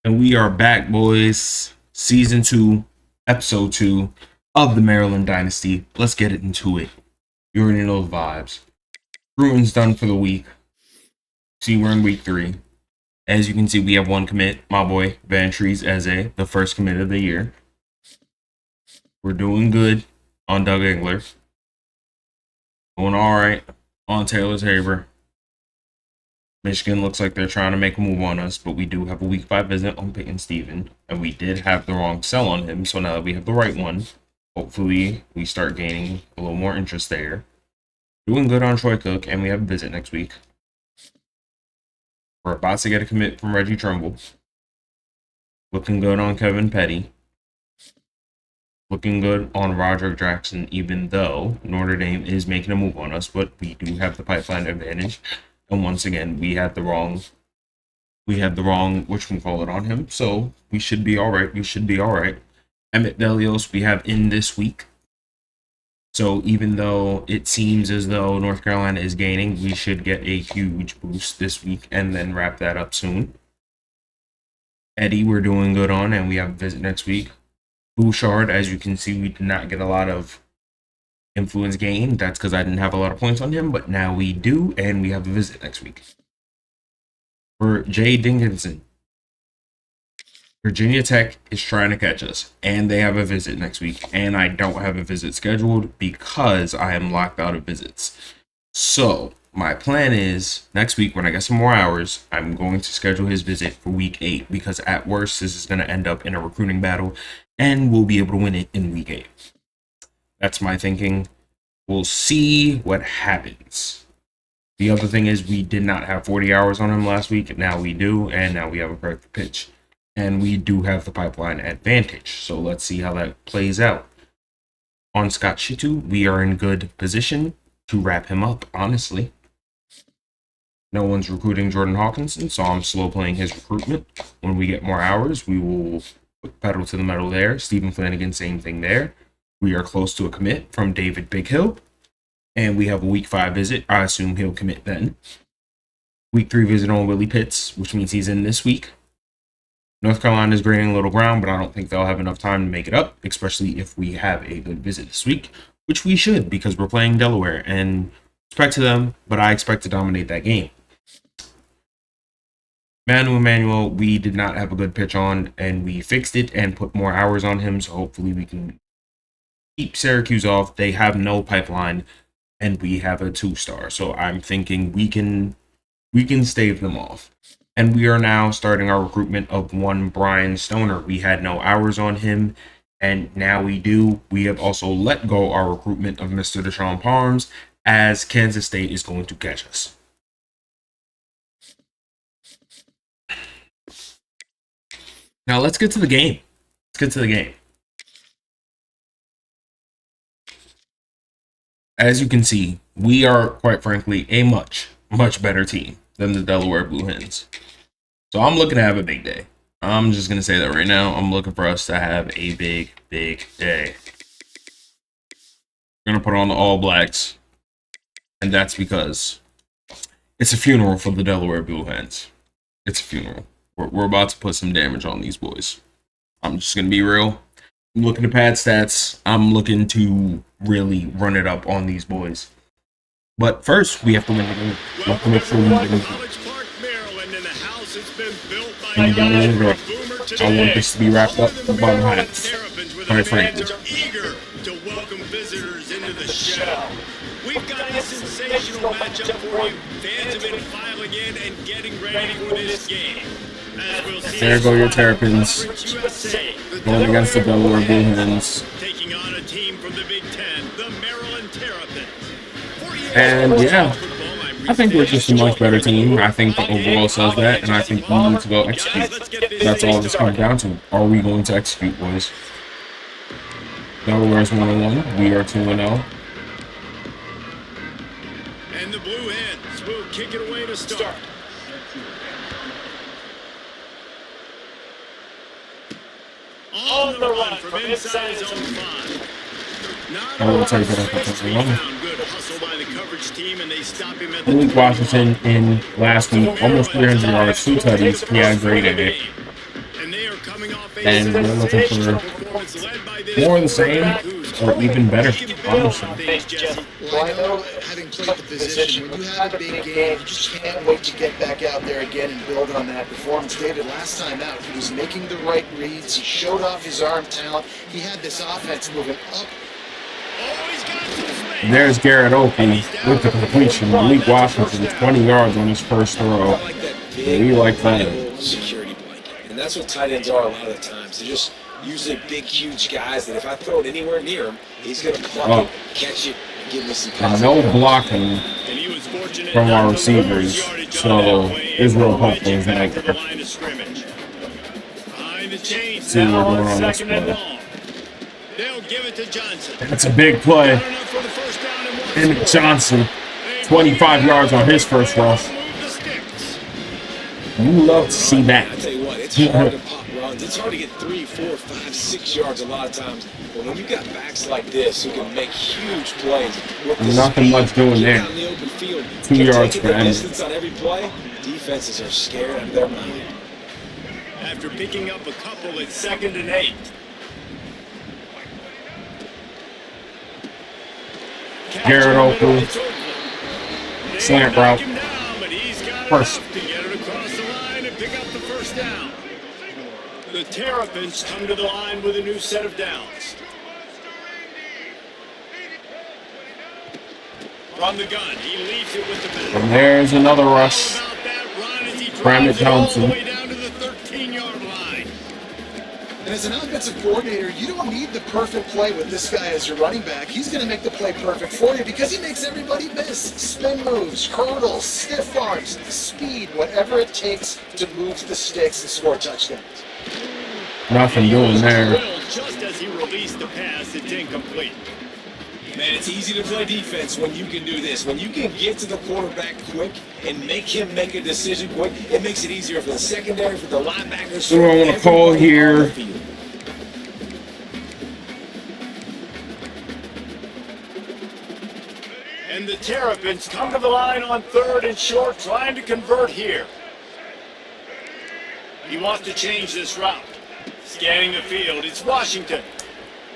And we are back, boys. Season 2, Episode 2 of the Maryland Dynasty. Let's get into it. You already know the vibes. Bruton's done for the week. See, we're in week 3. As you can see, we have one commit. My boy, Vantrease Eze, the first commit of the year. We're doing good on Doug Engler. Doing alright on Taylor Tabor. Michigan looks like they're trying to make a move on us, but we do have a week 5 visit on Peyton Steven, and we did have the wrong sell on him, so now that we have the right one, hopefully we start gaining a little more interest there. Doing good on Troy Cook, and we have a visit next week. We're about to get a commit from Reggie Trumbull. Looking good on Kevin Petty. Looking good on Roderick Jackson, even though Notre Dame is making a move on us, but we do have the pipeline advantage. And once again, we had the wrong whatchamacallit on him. So we should be all right. Emmett Delios we have in this week. So even though it seems as though North Carolina is gaining, we should get a huge boost this week and then wrap that up soon. Eddie, we're doing good on, and we have a visit next week. Bouchard, as you can see, we did not get a lot of influence gain. That's because I didn't have a lot of points on him, but now we do, and we have a visit next week. For Jay Dinkinson, Virginia Tech is trying to catch us, and they have a visit next week, and I don't have a visit scheduled because I am locked out of visits. So my plan is next week when I get some more hours, I'm going to schedule his visit for week 8 because at worst this is going to end up in a recruiting battle, and we'll be able to win it in week 8. That's my thinking. We'll see what happens. The other thing is we did not have 40 hours on him last week. Now we do, and now we have a perfect pitch. And we do have the pipeline advantage. So let's see how that plays out. On Scott Shitu, we are in good position to wrap him up, honestly. No one's recruiting Jordan Hawkinson, so I'm slow playing his recruitment. When we get more hours, we will put pedal to the metal there. Stephen Flanagan, same thing there. We are close to a commit from David Bighill, and we have a week 5 visit. I assume he'll commit then. Week 3 visit on Willie Pitts, which means he's in this week. North Carolina is gaining a little ground, but I don't think they'll have enough time to make it up, especially if we have a good visit this week, which we should because we're playing Delaware, and respect to them, but I expect to dominate that game. Manu Emmanuel, we did not have a good pitch on, and we fixed it and put more hours on him, so hopefully we can keep Syracuse off. They have no pipeline, and we have a 2-star. So I'm thinking we can stave them off. And we are now starting our recruitment of one Brian Stoner. We had no hours on him, and now we do. We have also let go our recruitment of Mr. Deshaun Parms, as Kansas State is going to catch us. Now let's get to the game. As you can see, we are, quite frankly, a much better team than the Delaware Blue Hens. So I'm looking to have a big day. I'm just going to say that right now. I'm looking for us to have a big day. We're going to put on the All Blacks. And that's because it's a funeral for the Delaware Blue Hens. It's a funeral. We're about to put some damage on these boys. I'm just going to be real. I'm looking to pad stats. I'm looking to really run it up on these boys. But first, we have to win the game. We have to make sure we win the game. I want this to be wrapped up in the bottom half. Quite frankly. Eager to welcome visitors into the show. We've got a sensational matchup for you. Fans have been filing in and getting ready for this game. There go your Terrapins going against the Delaware Blue Hens. Taking on a team from the Big Ten, the Maryland Terps. And yeah, I think we're just a much better team. I think the overall says that, and I think we need to go execute. That's all this comes down to. Are we going to execute, boys? Delaware's 1-1. We are 2-0. And the Blue Hens will kick it away to start. On the run from inside zone 5. I will take that up. Malik Washington in last week, almost 300 yards, 2 tutties. He had a great day. And they are coming off a And we're looking sensational for performance led by this more of the same quarterback who's or even better, honestly. things, Jesse. Well, I know, having played the position, when you have a big game, you just can't wait to get back out there again and build on that performance. David, last time out, he was making the right reads. He showed off his arm talent. He had this offense moving up. Oh, he's got some space. There's Garrett Oakley with the completion. Malik Washington, 20 yards on his first throw. I like that big, We like that. reliable security blanket. And that's what tight ends are a lot of the times. They're just usually big, huge guys that if I throw it anywhere near him, he's going to pluck it, catch it, and give me some And positive no yards. blocking And he was fortunate from not our to receivers. lose yardage So on that play. Israel Edge Hopkins it back back to the there. line of scrimmage. Behind the chains See what now we're doing on on this second and play. long. They'll give it to Johnson. That's a big play. Not enough for the first down and one And score. Johnson, 25 yards on his first rush. Move the sticks. You love to see that. I tell you what, it's hard to pop runs. It's hard to get 3, 4, 5, 6 yards a lot of times. But when you got backs like this who can make huge plays, with the Nothing speed, much doing get there. out in the open field, 2 can yards take for the Emmett. distance on every play, defenses are scared out of their mind. After picking up a couple at 2nd and 8. Garrett Oakley. Slant route. First. To get it across the line and pick up the first down. The Terrapins come to the line with a new set of downs. From the gun, he leaves it with the back. And there's another rush. How about that run as he Brandon drives it all the Thompson. way down to the 13-yard line. And as an offensive coordinator, you don't need the perfect play with this guy as your running back. He's going to make the play perfect for you because he makes everybody miss. Spin moves, hurdles, stiff arms, speed, whatever it takes to move the sticks and score touchdowns. Nothing doing there. Just as he released the pass, it's incomplete. Man, it's easy to play defense when you can do this. When you can get to the quarterback quick and make him make a decision quick, it makes it easier for the secondary, for the linebackers. Who do I want to call everybody here? on the field. And the Terrapins come to the line on 3rd and short, trying to convert here. He wants to change this route. Scanning the field, it's Washington.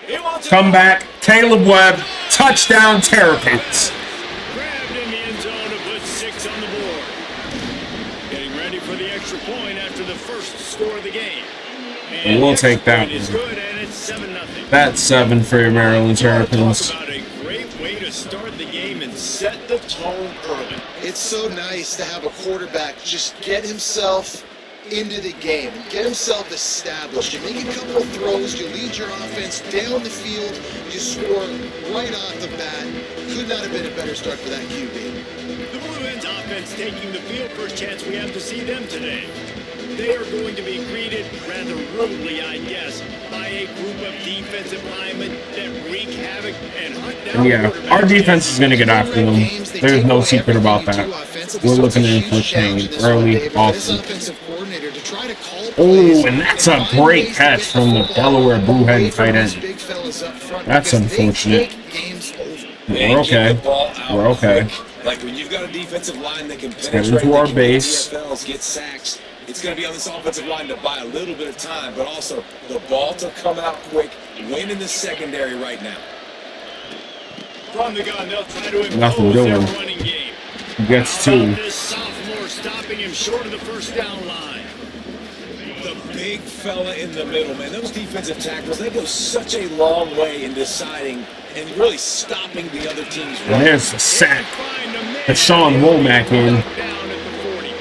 He wants Come back. Caleb Webb. Touchdown Terrapins. Grabbed in the end zone to put 6 on the board. Getting ready for the extra point after the first score of the game. And We'll the extra take that point is one. good, and it's 7-0. That's 7 for your Maryland Terrapins. Talk about a great way to start the game and set the tone early. It's so nice to have a quarterback just get himself into the game and get himself established. You make a couple of throws, you lead your offense down the field, you score right off the bat. Could not have been a better start for that QB. The Blue Hens offense taking the field. First chance we have to see them today. They are going to be greeted rather rudely, I guess, by a group of defensive linemen that wreak havoc and hunt down Yeah, quarterbacks. our defense is going to get after them. There's no secret about that. We're looking in for change early, often. Oh, and that's a great catch from the Delaware Blue Hen tight end. That's unfortunate. We're okay. We're okay. Like when you've got a defensive line that can get penetrate into our the base. DFLs, get sacks, it's going to be on this offensive line to buy a little bit of time, but also the ball to come out quick, win in the secondary right now. From the gun, they'll try to impose Nothing their doing. running game. He gets How about 2. this sophomore stopping him short of the first down line? The big fella in the middle, man. Those defensive tackles, they go such a long way in deciding and really stopping the other team's run. And there's a sack. Find a man. Deshaun Womack in. Down at the 40.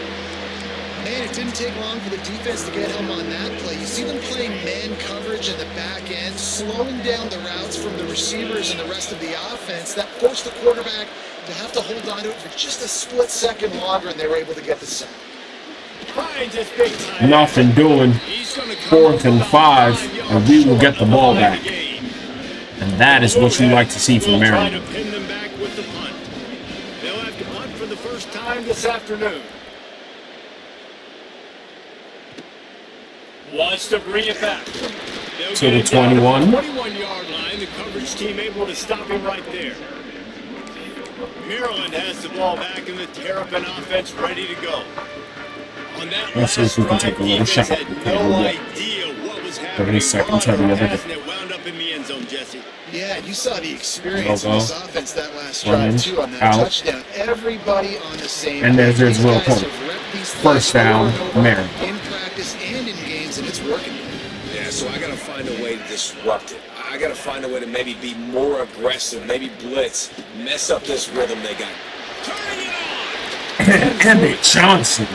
Man, it didn't take long for the defense to get home on that play. You see them playing man coverage in the back end, slowing down the routes from the receivers and the rest of the offense. That forced the quarterback to have to hold on to it for just a split second longer, and they were able to get the sack. Finds his big time. Nothing doing. He's gonna come 4th and 5, and we will get the ball back. And that is what you like to see from We'll try Maryland. to pin them back with the punt. They'll have to punt for the first time this afternoon. Wants to bring it back. They'll To get the it down to 21. 21-yard line. The coverage team able to stop him right there. Maryland has the ball back and the Terrapin offense ready to go. On that Let's see if we can take a little shot. Had no idea For his second touch the other day. And it wound up in the end zone, Jesse. Yeah, you saw the experience of this offense that last Running, drive too on that out. touchdown. Everybody on the same And there's page. These Will guys Pope. have repped these First plays down, over and over Maryland. in practice and in games, and it's working. Yeah, so I got to find a way to disrupt it. I got to find a way to maybe be more aggressive, maybe blitz, mess up this rhythm they got. Turning it on. Emmett Johnson.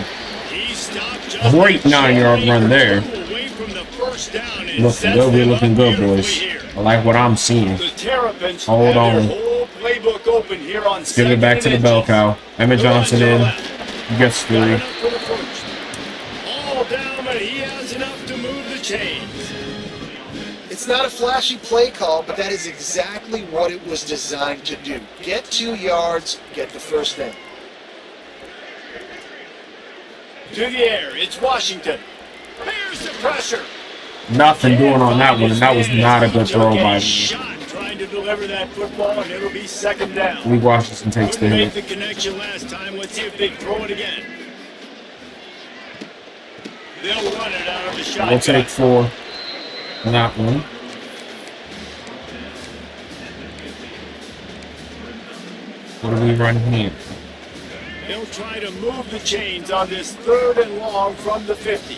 He stopped just Great 9-yard run there. away from the first down and Looking sets good. We're them looking up good, beautifully boys. here. I like what I'm seeing. The Terrapins Hold have on. their whole playbook open here on Give it back to the bell cow. Emmett Johnson in. He gets 3. All down, but he has enough to move the chains. It's not a flashy play call, but that is exactly what it was designed to do. Get 2 yards, get the first down. To the air, it's Washington. Here's the pressure. Nothing doing on that one, and that was not a good throw by me. Shot trying to deliver that football, and it'll be second down. Lee Washington takes the Couldn't make hit. the connection last time. Let's see if they throw it again. They'll run it out of the shotgun. We'll take 4 on that one. What do we run here? They'll try to move the chains on this 3rd and long from the 50.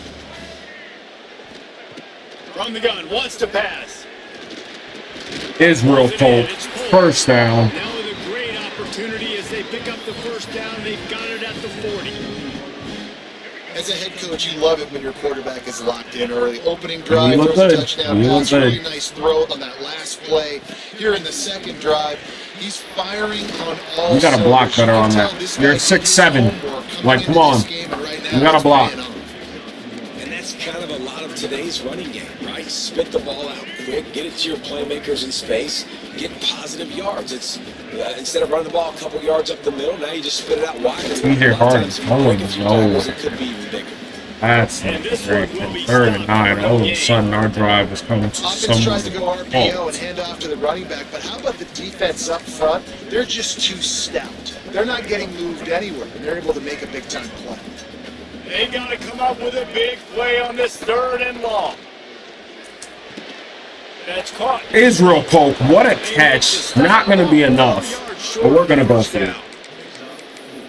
From the gun, wants to pass. Israel Pope, first down. Now with a great opportunity as they pick up the first down. They've got it at the 40. As a head coach, you love it when your quarterback is locked in early. Opening drive, You look throws a good. touchdown You look pass, really good. nice throw on that last play. Here in the second drive, he's firing on all You gotta block cylinders. better You on can that. tell this You're guy 6'7". did his homework coming Like, into come on. this game, and right now You gotta it's block. paying off. And that's kind of a lot of today's running game, right? Spit the ball out quick, get it to your playmakers in space, get positive yards. It's instead of running the ball a couple yards up the middle, now you just spit it out wide. TJ Harden's It could be ridiculous. That's not great. 3rd and 9. All of a sudden, our drive is coming to Offense tries to some go RPO halt. and hand off to the running back, but how about the defense up front? They're just too stout. They're not getting moved anywhere, and they're able to make a big-time play. They got to come up with a big play on this 3rd and long. That's caught. Israel Pope, what a catch. Not going to be enough, but we're going to go for it.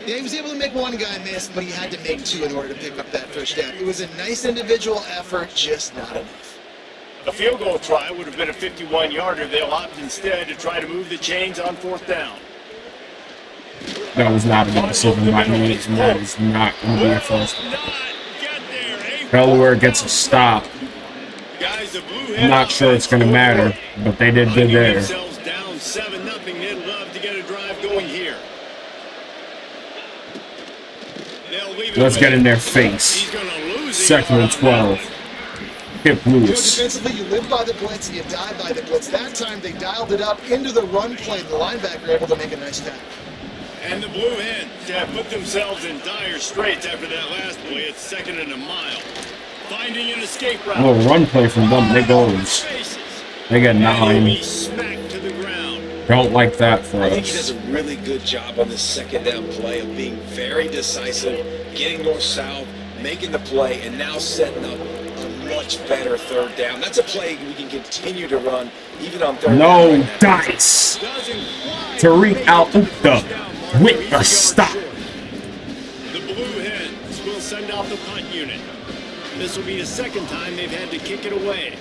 Yeah, he was able to make one guy miss, but he had to make 2 in order to pick up that first down. It was a nice individual effort, just not enough. A field goal try would have been a 51-yarder. They'll opt instead to try to move the chains on 4th down. That was not a good decision by me, and that is not going to be a first. Delaware gets a stop. I'm not sure it's going to matter, but they did good there. Down 7-0. They'd love to get a drive going here. Let's get in their face. 2nd and 12. Hip loose. Defensively, you live by the blitz, you die by the blitz. That time they dialed it up into the run play. The linebacker able to make a nice tackle. And the Blue Hens have put themselves in dire straits after that last play. It's 2nd and a mile. Finding an escape route. A little run play from them. They goes. They get 9. Smacked to the ground. Don't like that for I think he does us. a really good job on this 2nd down play of being very decisive, getting north-south, making the play, and now setting up a much better 3rd down. That's a play we can continue to run even on 3rd down. No dice. Tariq Al-Ukta with the stop. The Blue Hens will send out the punt unit. This will be the 2nd time they've had to kick it away.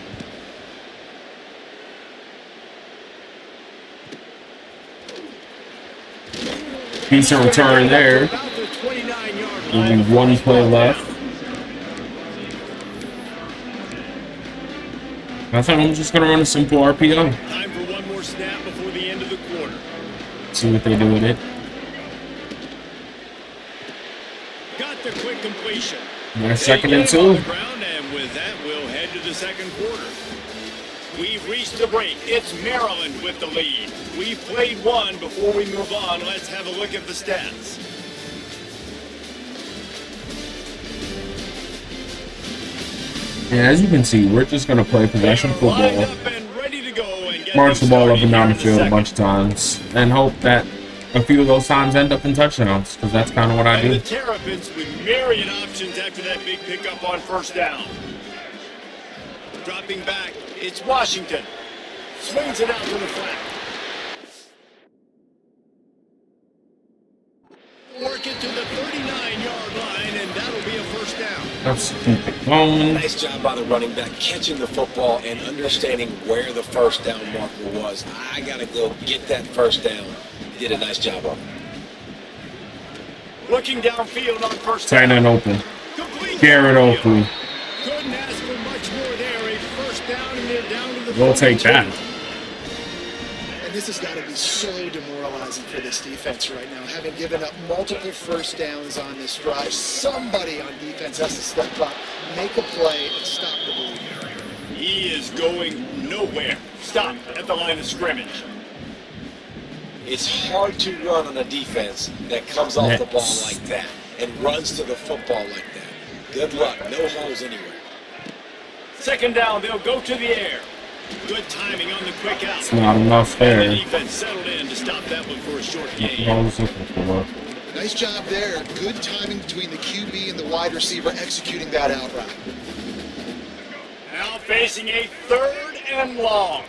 Decent return there. About the 29-yard Only line. 1 play left. I think I'm just going to run a simple RPO. Time for one more snap before the end of the quarter. See what they do with it. Got the quick completion. They're 2nd They and get it on 2. the ground, and with that, we'll head to the 2nd quarter. We've reached the break. It's Maryland with the lead. We've played one. Before we move on, let's have a look at the stats. And as you can see, we're just going to play possession They are lined football. up and ready to go and get March the things ball up started and down the here in field a bunch of times. And hope that a few of those times end up in touchdowns. Because that's kind of what I And do. the Terrapins with myriad options after that big pickup on 1st down. dropping back. It's Washington. Swings it out to the flat. Work it to the 39-yard line, and that'll be a first down. Let's keep it going. Nice job by the running back catching the football and understanding where the first down marker was. I got to go get that first down. He did a nice job of it. Looking downfield on first Tight down. end open. Complete Garrett downfield. Oakley. Couldn't ask for much more there. A first down, and they're down to the We'll take 42. that. And this has got to be so demoralizing for this defense right now. Having given up multiple first downs on this drive, somebody on defense has to step up, make a play, and stop the bleeding. He is going nowhere. Stop at the line of scrimmage. It's hard to run on a defense that comes off the ball Nets. like that and runs to the football like that. Good luck. No holes anywhere. Second down, they'll go to the air. Good timing on the quick out. It's not enough And the there. defense settled in to stop that one for a short What gain. I was looking for. Nice job there. Good timing between the QB and the wide receiver executing that out route. Now facing a third and long.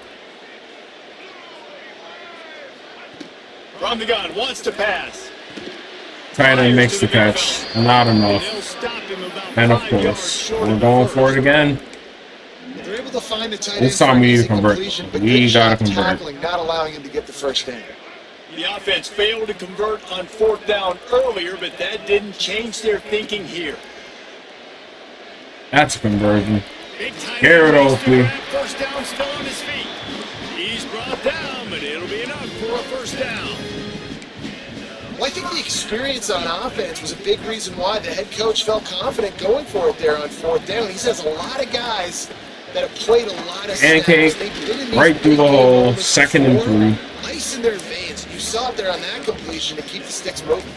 From the gun, wants to pass. Tight end makes the catch. Not enough. They'll stop him about And of 5 yards course, short we're of going the for it first. again. They're able to find the tight end. This time for we an need to easy convert. completion, but We good gotta job convert. tackling, not allowing him to get the first down. The offense failed to convert on fourth down earlier, but that didn't change their thinking here. That's a conversion. Big time Garrett race to Oakley. grab first down, still on his feet. He's brought down, but it'll be enough for a first down. Well, I think the experience on offense was a big reason why the head coach felt confident going for it there on fourth down. He says a lot of guys that have played a lot of snaps. Pancake, They've been in these right through big the game hole, moments 2nd and before. 3. Ice in their veins. You saw it there on that completion to keep the sticks moving.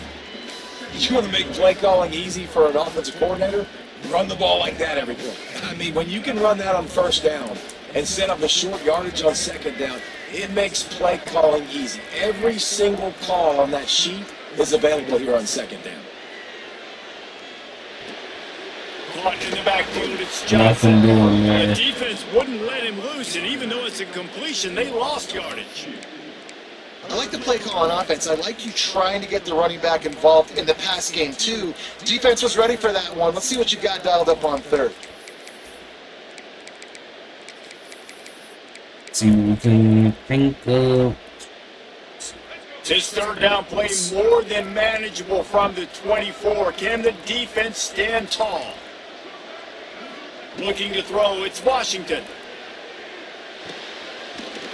You want to make play calling easy for an offensive coordinator? Run the ball like that every play. I mean, when you can run that on first down and set up a short yardage on second down, it makes play calling easy. Every single call on that sheet is available here on second down. Caught in the backfield, it's Nothing Johnson. doing The there. defense wouldn't let him loose, and even though it's a completion, they lost yardage. I like the play call on offense. I like you trying to get the running back involved in the pass game, too. Defense was ready for that one. Let's see what you got dialed up on third. See what we can think of. This third down play more than manageable from the 24. Can the defense stand tall? Looking to throw, it's Washington.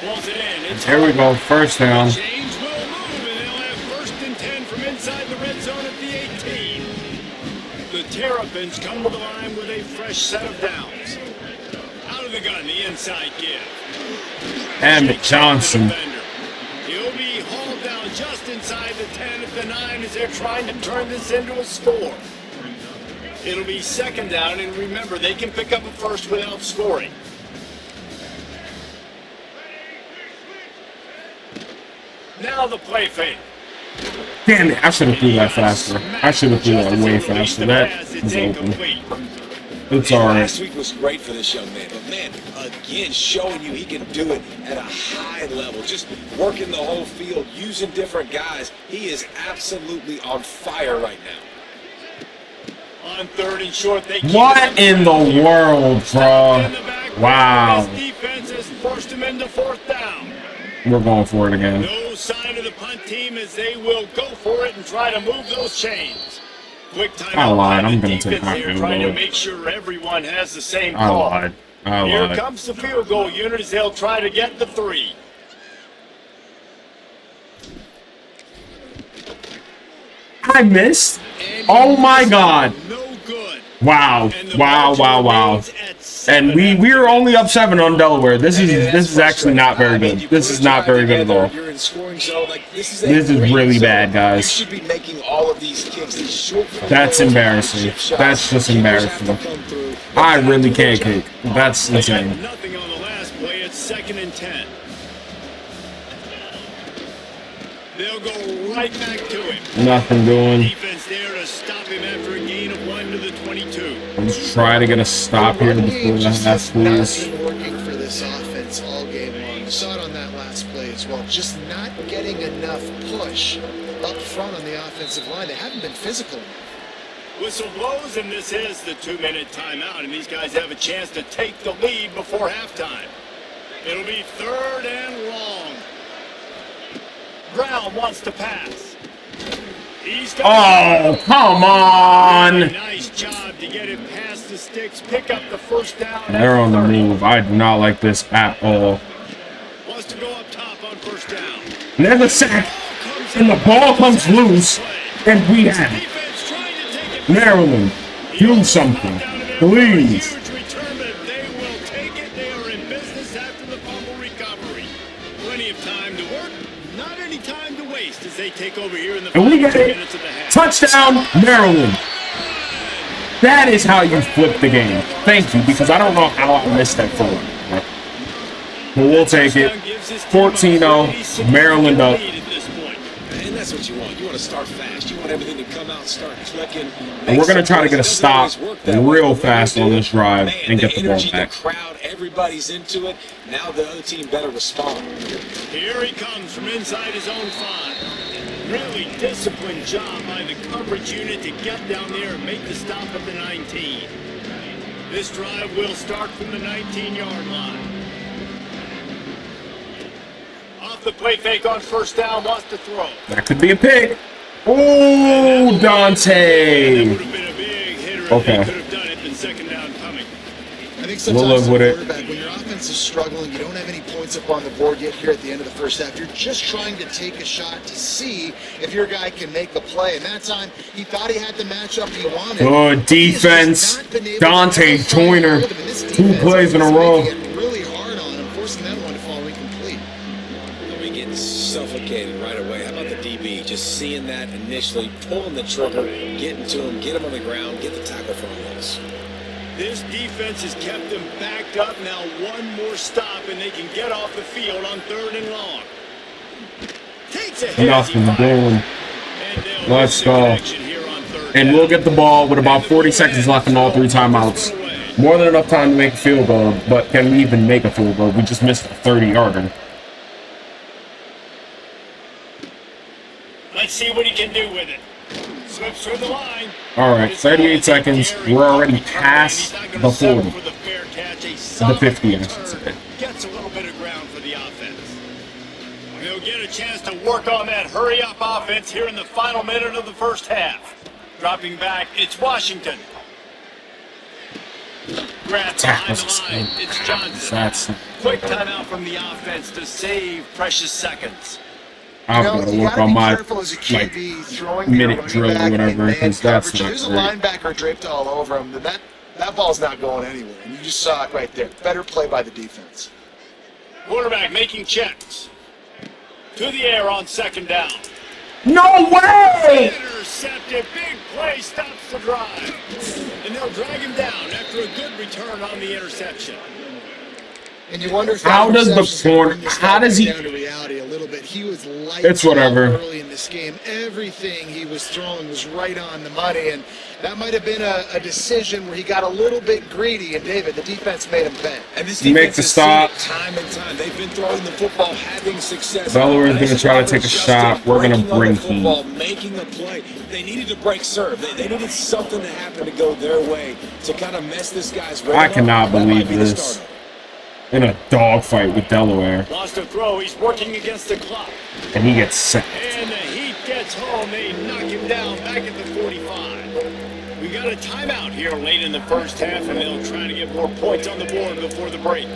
Pulls it in. It's There we go. First down. Chains will move, and they'll have first and 10 from inside the red zone at the 18. The Terrapins come to the line with a fresh set of downs. Out of the gun, the inside give. And Shakes Johnson. off the defender. He'll be hauled down just inside the 10 at the 9 as they're trying to turn this into a score. It'll be second down, and remember, they can pick up a first without scoring. Now the play fake. Damn it. I should have threw that faster. I should have threw that way faster. That It's was open. incomplete. It's Man, alright. last week was great for this young man, but man, again, showing you he can do it at a high level, just working the whole field, using different guys. He is absolutely on fire right now. On third and short, they keep What it in the world, Stopped in bro? the back. Wow. This defense has forced him into fourth down. We're going for it again. No sign of the punt team as they will go for it and try to move those chains. Quick time I out lied. by I'm the gonna take defense my here, field trying to goal. make sure everyone has the same I call. lied. I Here lied. comes the field goal unit as they'll try to get the 3. I missed. And Oh my God. no good. Wow. And the Wow. margin Wow. Wow. remains at 7. And we're only up 7 on Delaware. This is actually not very good. This is not very good at all. You're in scoring zone. Like, this is really bad, guys. You should be making all of these kicks, these short field That's goals, embarrassing. chip shots. That's just Keepers have to embarrassing. come through. I They really gotta do their can't job. kick. That's They got insane. nothing on the last play. It's second and 10. They'll go right back to him. Nothing doing. Defense defense there to stop him after a gain of 1 to the 22. Let's try to get a stop here before the half, please. Not been working for this offense all game long. You saw it on that last play as well. Just not getting enough push up front on the offensive line. They haven't been physical enough. Whistle blows, and this is the 2-minute timeout, and these guys have a chance to take the lead before halftime. It'll be 3rd and long. Brown wants to pass. Oh, come on! Nice job to get it past the sticks, pick up the first down. They're on the move. I do not like this at all. Wants to go up top on first down. And there's a sack, and the ball comes loose, and we have it. Maryland, do something, please. Huge return, but they will take it. They are in business after the fumble recovery. Plenty of time to work, not any time to waste as they take over here in the And we final get 2 it. minutes of the half. Touchdown, Maryland. That is how you flip the game. Thank you, because I don't know how I missed that forward. But we'll take it. 14-0, Maryland up. And that's what you want. You want to start fast. You want everything to come out, start clicking. And we're going to try to get a stop real fast on this drive and get the ball back. The crowd, everybody's into it. Now the other team better respond. Here he comes from inside his own 5. Really disciplined job by the coverage unit to get down there and make the stop at the 19. This drive will start from the 19-yard line. Off the play fake on first down, wants to throw. That could be a pick. Oh, Dante. That would have been a big hitter if Okay. they could have done it, but second down coming. I think We'll sometimes live with it. quarterback, when your offense is struggling, you don't have any points up on the board yet here at the end of the first half. You're just trying to take a shot to see if your guy can make a play. And that time, he thought he had the matchup he wanted. Good defense. Dante Joyner. 2 plays in a row. Really hard on him, forcing that one to fall incomplete. We get suffocated right away. How about the DB? Just seeing that initially, pulling the trigger, getting to him, get him on the ground, get the tackle for a loss. This defense has kept them backed up. Now one more stop, and they can get off the field on 3rd and long. Takes a hit as he Nothing doing. And they'll Let's miss the go. connection here on 3rd And down. we'll get the ball with about 40 seconds left in all 3 timeouts. More than enough time to make a field goal, but can we even make a field goal? We just missed a 30-yarder. Let's see what he can do with it. Slips through the line. All right, 38 seconds. We're already past the 40. The 50, I should say. Gets a little bit of ground for the offense. They'll get a chance to work on that hurry-up offense here in the final minute of the first half. Dropping back, it's Washington. Grab behind the line, it's Johnson. Quick timeout from the offense to save precious seconds. I've got to you work gotta on be my careful as a QB throwing minute your drill or running back whatever, in because man that's coverage. not There's a great. linebacker draped all over him. That ball's not going anywhere. And you just saw it right there. Better play by the defense. Quarterback making checks. To the air on 2nd down. No way! Intercepted. Big play stops the drive. And they'll drag him down after a good return on the interception. And you wonder if How that does the interception's gonna corner- bring this how guy does he- down to reality a little bit. He was lights It's whatever. out early in this game. Everything he was throwing was right on the money, and that might have been a decision where he got a little bit greedy. And David, the defense made him bend. And this Make defense the has stop. seen it time and time. They've been throwing the football, having success. Delaware's gonna Nice try to job take a adjusting, shot. We're gonna breaking on bring the football, making a play. They needed to break serve. They needed something to happen to go their way to kind of mess this guy's rhythm I up. cannot That might believe be the this. starter. In a dogfight with Delaware, Wants to throw. He's working against the clock. and he gets sacked. And the heat gets home. They knock him down back at the 45. We got a timeout here late in the first half, and they'll try to get more points on the board before the break.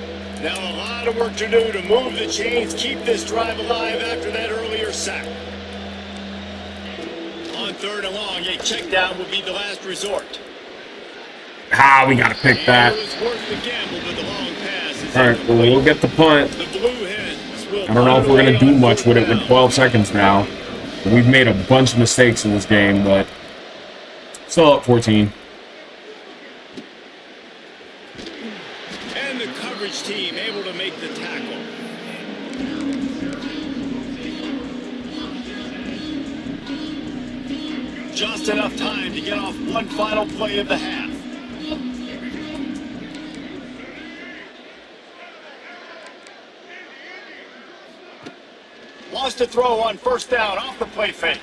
Now a lot of work to do to move the chains, keep this drive alive after that earlier sack. On 3rd and long, a check down will be the last resort. We gotta pick that. It was worth the gamble, but the long pass is All right, well, we'll get the punt. The Blue Hens will I don't know if we're gonna punt do away much on with it 4th with down. 12 seconds now. We've made a bunch of mistakes in this game, but still up 14. And the coverage team able to make the tackle. Just enough time to get off one final play of the half. Wants to throw on first down off the play fake.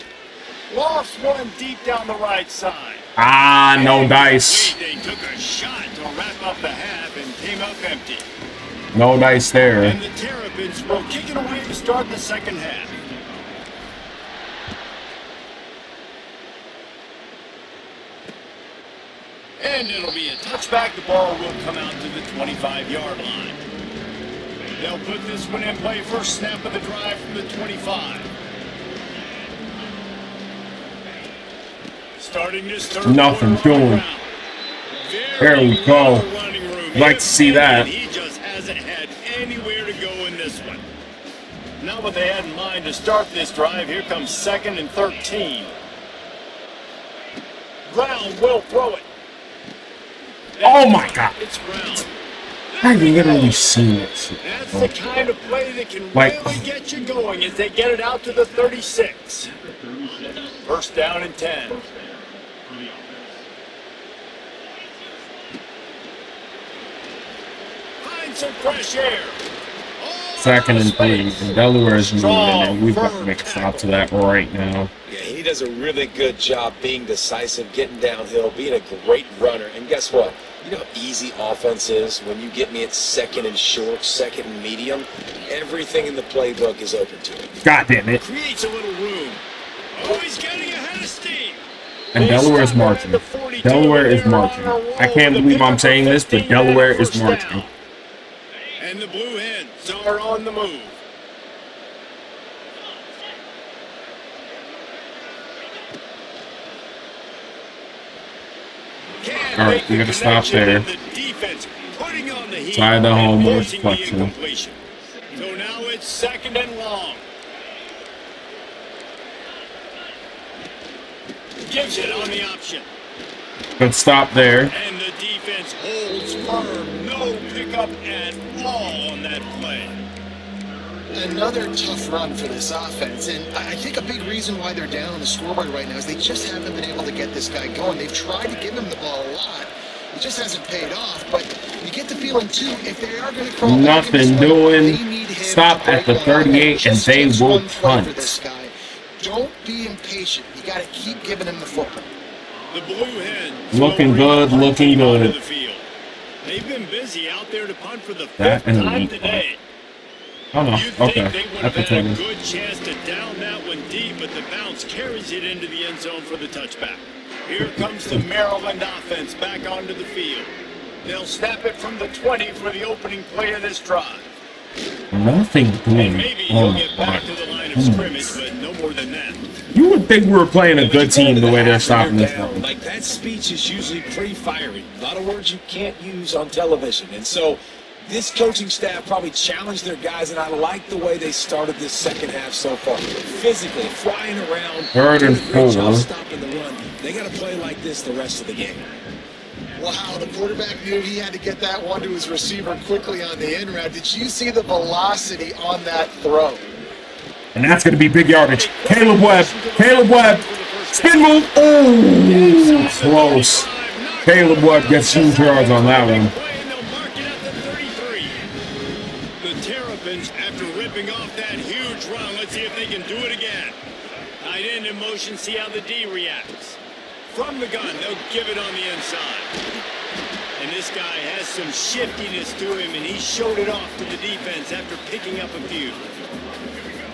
Lofts one deep down the right side. Ah, no dice. They took a shot to wrap up the half and came up empty. No dice there. And the Terrapins will kick it away to start the second half. And it'll be a touchback. The ball will come out to the 25-yard line. They'll put this one in play. First snap of the drive from the 25. Starting this third Nothing doing. There we go. Like to see that. He just hasn't had anywhere to go in this one. Not what they had in mind to start this drive. Here comes 2nd and 13. Brown will throw it. Oh my God. It's Brown. I've literally seen it. That's the kind of play that can Like- really get you going as they get it out to the 36. First down and 10. Find some fresh air. Oh, 2nd and 3. And Delaware is moving, and we've got to Strong make a stop to that right now. Yeah, he does a really good job being decisive, getting downhill, being a great runner. And guess what? You know how easy offense is when you get me at 2nd and short, 2nd and medium? Everything in the playbook is open to it. God damn it. creates a little room. Oh, he's getting ahead of steam. And Delaware's marching. Delaware is marching. I can't believe I'm saying this, but Delaware is marching. And the Blue Hens are on the move. All right, we got to stop there. Try the home with flexion. So now it's 2nd and long. Gives it on the option. Good stop there. And the defense holds firm. No pickup at all on that play. Another tough run for this offense, and I think a big reason why they're down on the scoreboard right now is they just haven't been able to get this guy going. They've tried to give him the ball a lot. It just hasn't paid off, but you get the feeling, too, if they are going to crawl back in this Nothing way, doing. they need him Stop to at the break one 38 and just they takes will one play for punt. this guy. Don't be impatient. You got to keep giving him the football. The Blue Hens Looking will good, bring the looking team onto good. the field. They've been busy out there to punt for the That 5th and time elite today. Oh no, You'd think okay. they would That's have a had a taken. good chance to down that one deep, but the bounce carries it into the end zone for the touchback. Here comes the Maryland offense back onto the field. They'll snap it from the 20 for the opening play of this drive. Nothing And doing. maybe Oh he'll get my back to the line of scrimmage, but no more than that. You would think we were playing a good team the way they're stopping this Down, run. like that speech is usually pretty fiery. A lot of words you can't use on television. And so this coaching staff probably challenged their guys, and I like the way they started this second half so far. Physically, flying around, 3rd and doing a great job 4. stopping the run. They got to play like this the rest of the game. Wow, the quarterback knew he had to get that one to his receiver quickly on the in route. Did you see the velocity on that throw? And that's going to be big yardage. Caleb Webb. Caleb Webb. Spin move. Oh, close. Caleb Webb gets huge yards on that one. The Terrapins, after ripping off that huge run, let's see if they can do it again. Tight end in motion, see how the D reacts. From the gun, they'll give it on the inside. And this guy has some shiftiness to him, and he showed it off to the defense after picking up a few.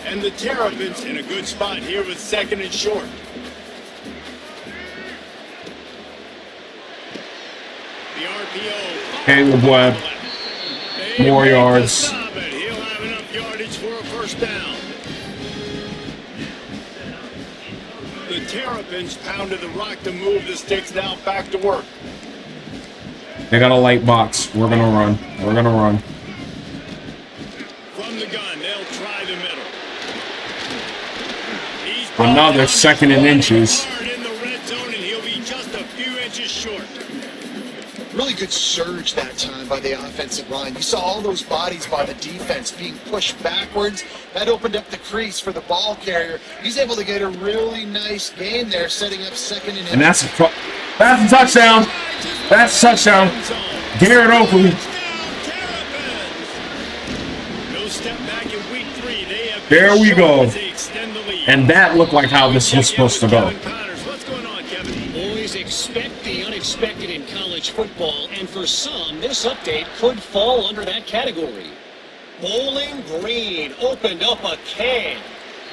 And the Terrapins in a good spot here with 2nd and short. The RPO. Caleb Webb. More yards. He'll have enough yardage for a first down. The Terrapins pounded the rock to move the sticks now back to work. They got a light box. We're going to run. We're going to run. From the gun, they'll try the middle. Another 2nd and inches. In the red zone, and he'll be just a few inches short. really good surge that time by the offensive line. You saw all those bodies by the defense being pushed backwards. That opened up the crease for the ball carrier. He's able to get a really nice gain there, setting up second and that's a touchdown. That's a touchdown. Garrett Oakley. No step back in week 3. They have There we go. as they extend the lead. And that looked like how this was supposed to go. What's going on, Kevin? Always expect the unexpected in college football, and for some, this update could fall under that category. Bowling Green opened up a can.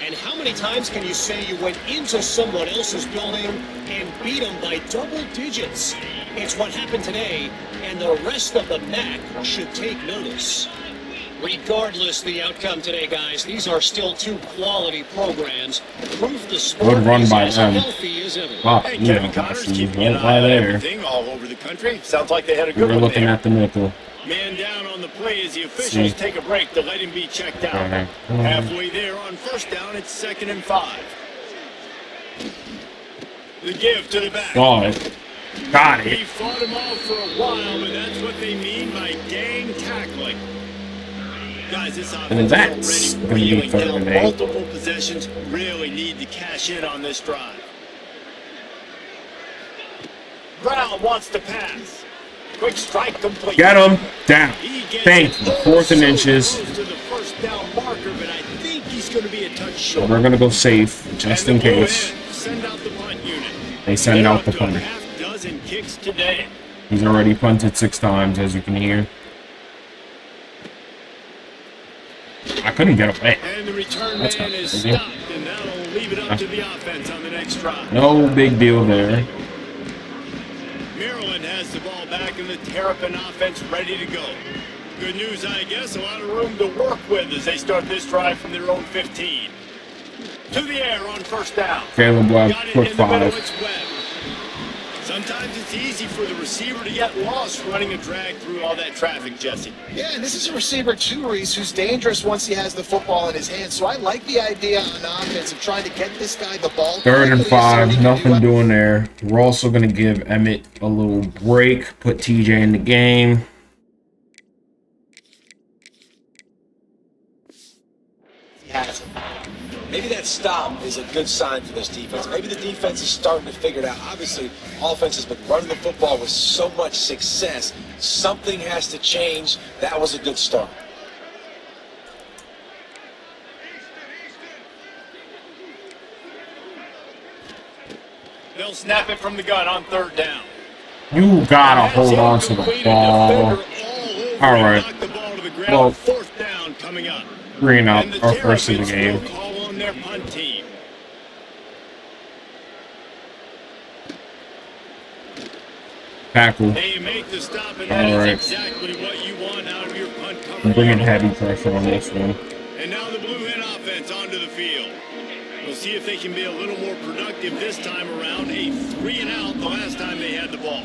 And how many times can you say you went into someone else's building and beat them by double digits? It's what happened today, and the rest of the MAC should take notice. Regardless the outcome today, guys, these are still 2 quality programs. Proof the sport Good run is by as them. healthy as ever. Wow, Hey, yeah, Kevin Connors right keeping an eye on there. everything all over the country. Sounds like they had a We good were one looking there. at the nickel. Man down on the play as the officials take a break to let him be checked out. Alright. Halfway there on first down, it's 2nd and 5. The give to the back. Got He it. fought him off for a while, but that's what they mean by gang tackling. Guys, this And offense that's is gonna already be reeling 3rd down and 8. multiple possessions. Really need to cash in on this drive. Brown wants to pass. Quick strike complete. Get him down. He gets Thank you. it 4th and so inches. close to the first down marker, but I think he's going to be a touch short. We're gonna go safe just in And the Blue case. Hens send out the punt unit. They send They're out up the to punter. a half dozen kicks today. He's already punted 6 times, as you can hear. I couldn't get away. And the return That's man not is crazy. stopped, and that'll leave it up to the offense on the next drive. No big deal there. Maryland has the ball back, and the Terrapin offense ready to go. Good news, I guess. A lot of room to work with as they start this drive from their own 15. To the air on first down. Caleb Black, Got it quick in the middle, 5. it's Webb. Sometimes it's easy for the receiver to get lost running a drag through all that traffic, Jesse. Yeah, and this is a receiver too, Reese, who's dangerous once he has the football in his hands. So I like the idea on offense of trying to get this guy the ball. 3rd and quickly so he 5, can nothing do doing there. We're also going to give Emmett a little break, put TJ in the game. He has it. Maybe that stop is a good sign for this defense. Maybe the defense is starting to figure it out. Obviously, offense has been running the football with so much success. Something has to change. That was a good start. They'll snap it from the gun on 3rd down. You gotta hold on to the ball. All right. Well, 4th down coming up. 3 and out, And the our first of the Terrapins game. will call on their punt team. Tackle. They make the stop, and that is Alright. exactly what you want out of your punt I'm coverage. bringing heavy pressure on this one. And now the Blue Hen offense onto the field. We'll see if they can be a little more productive this time around. A 3 and out the last time they had the ball.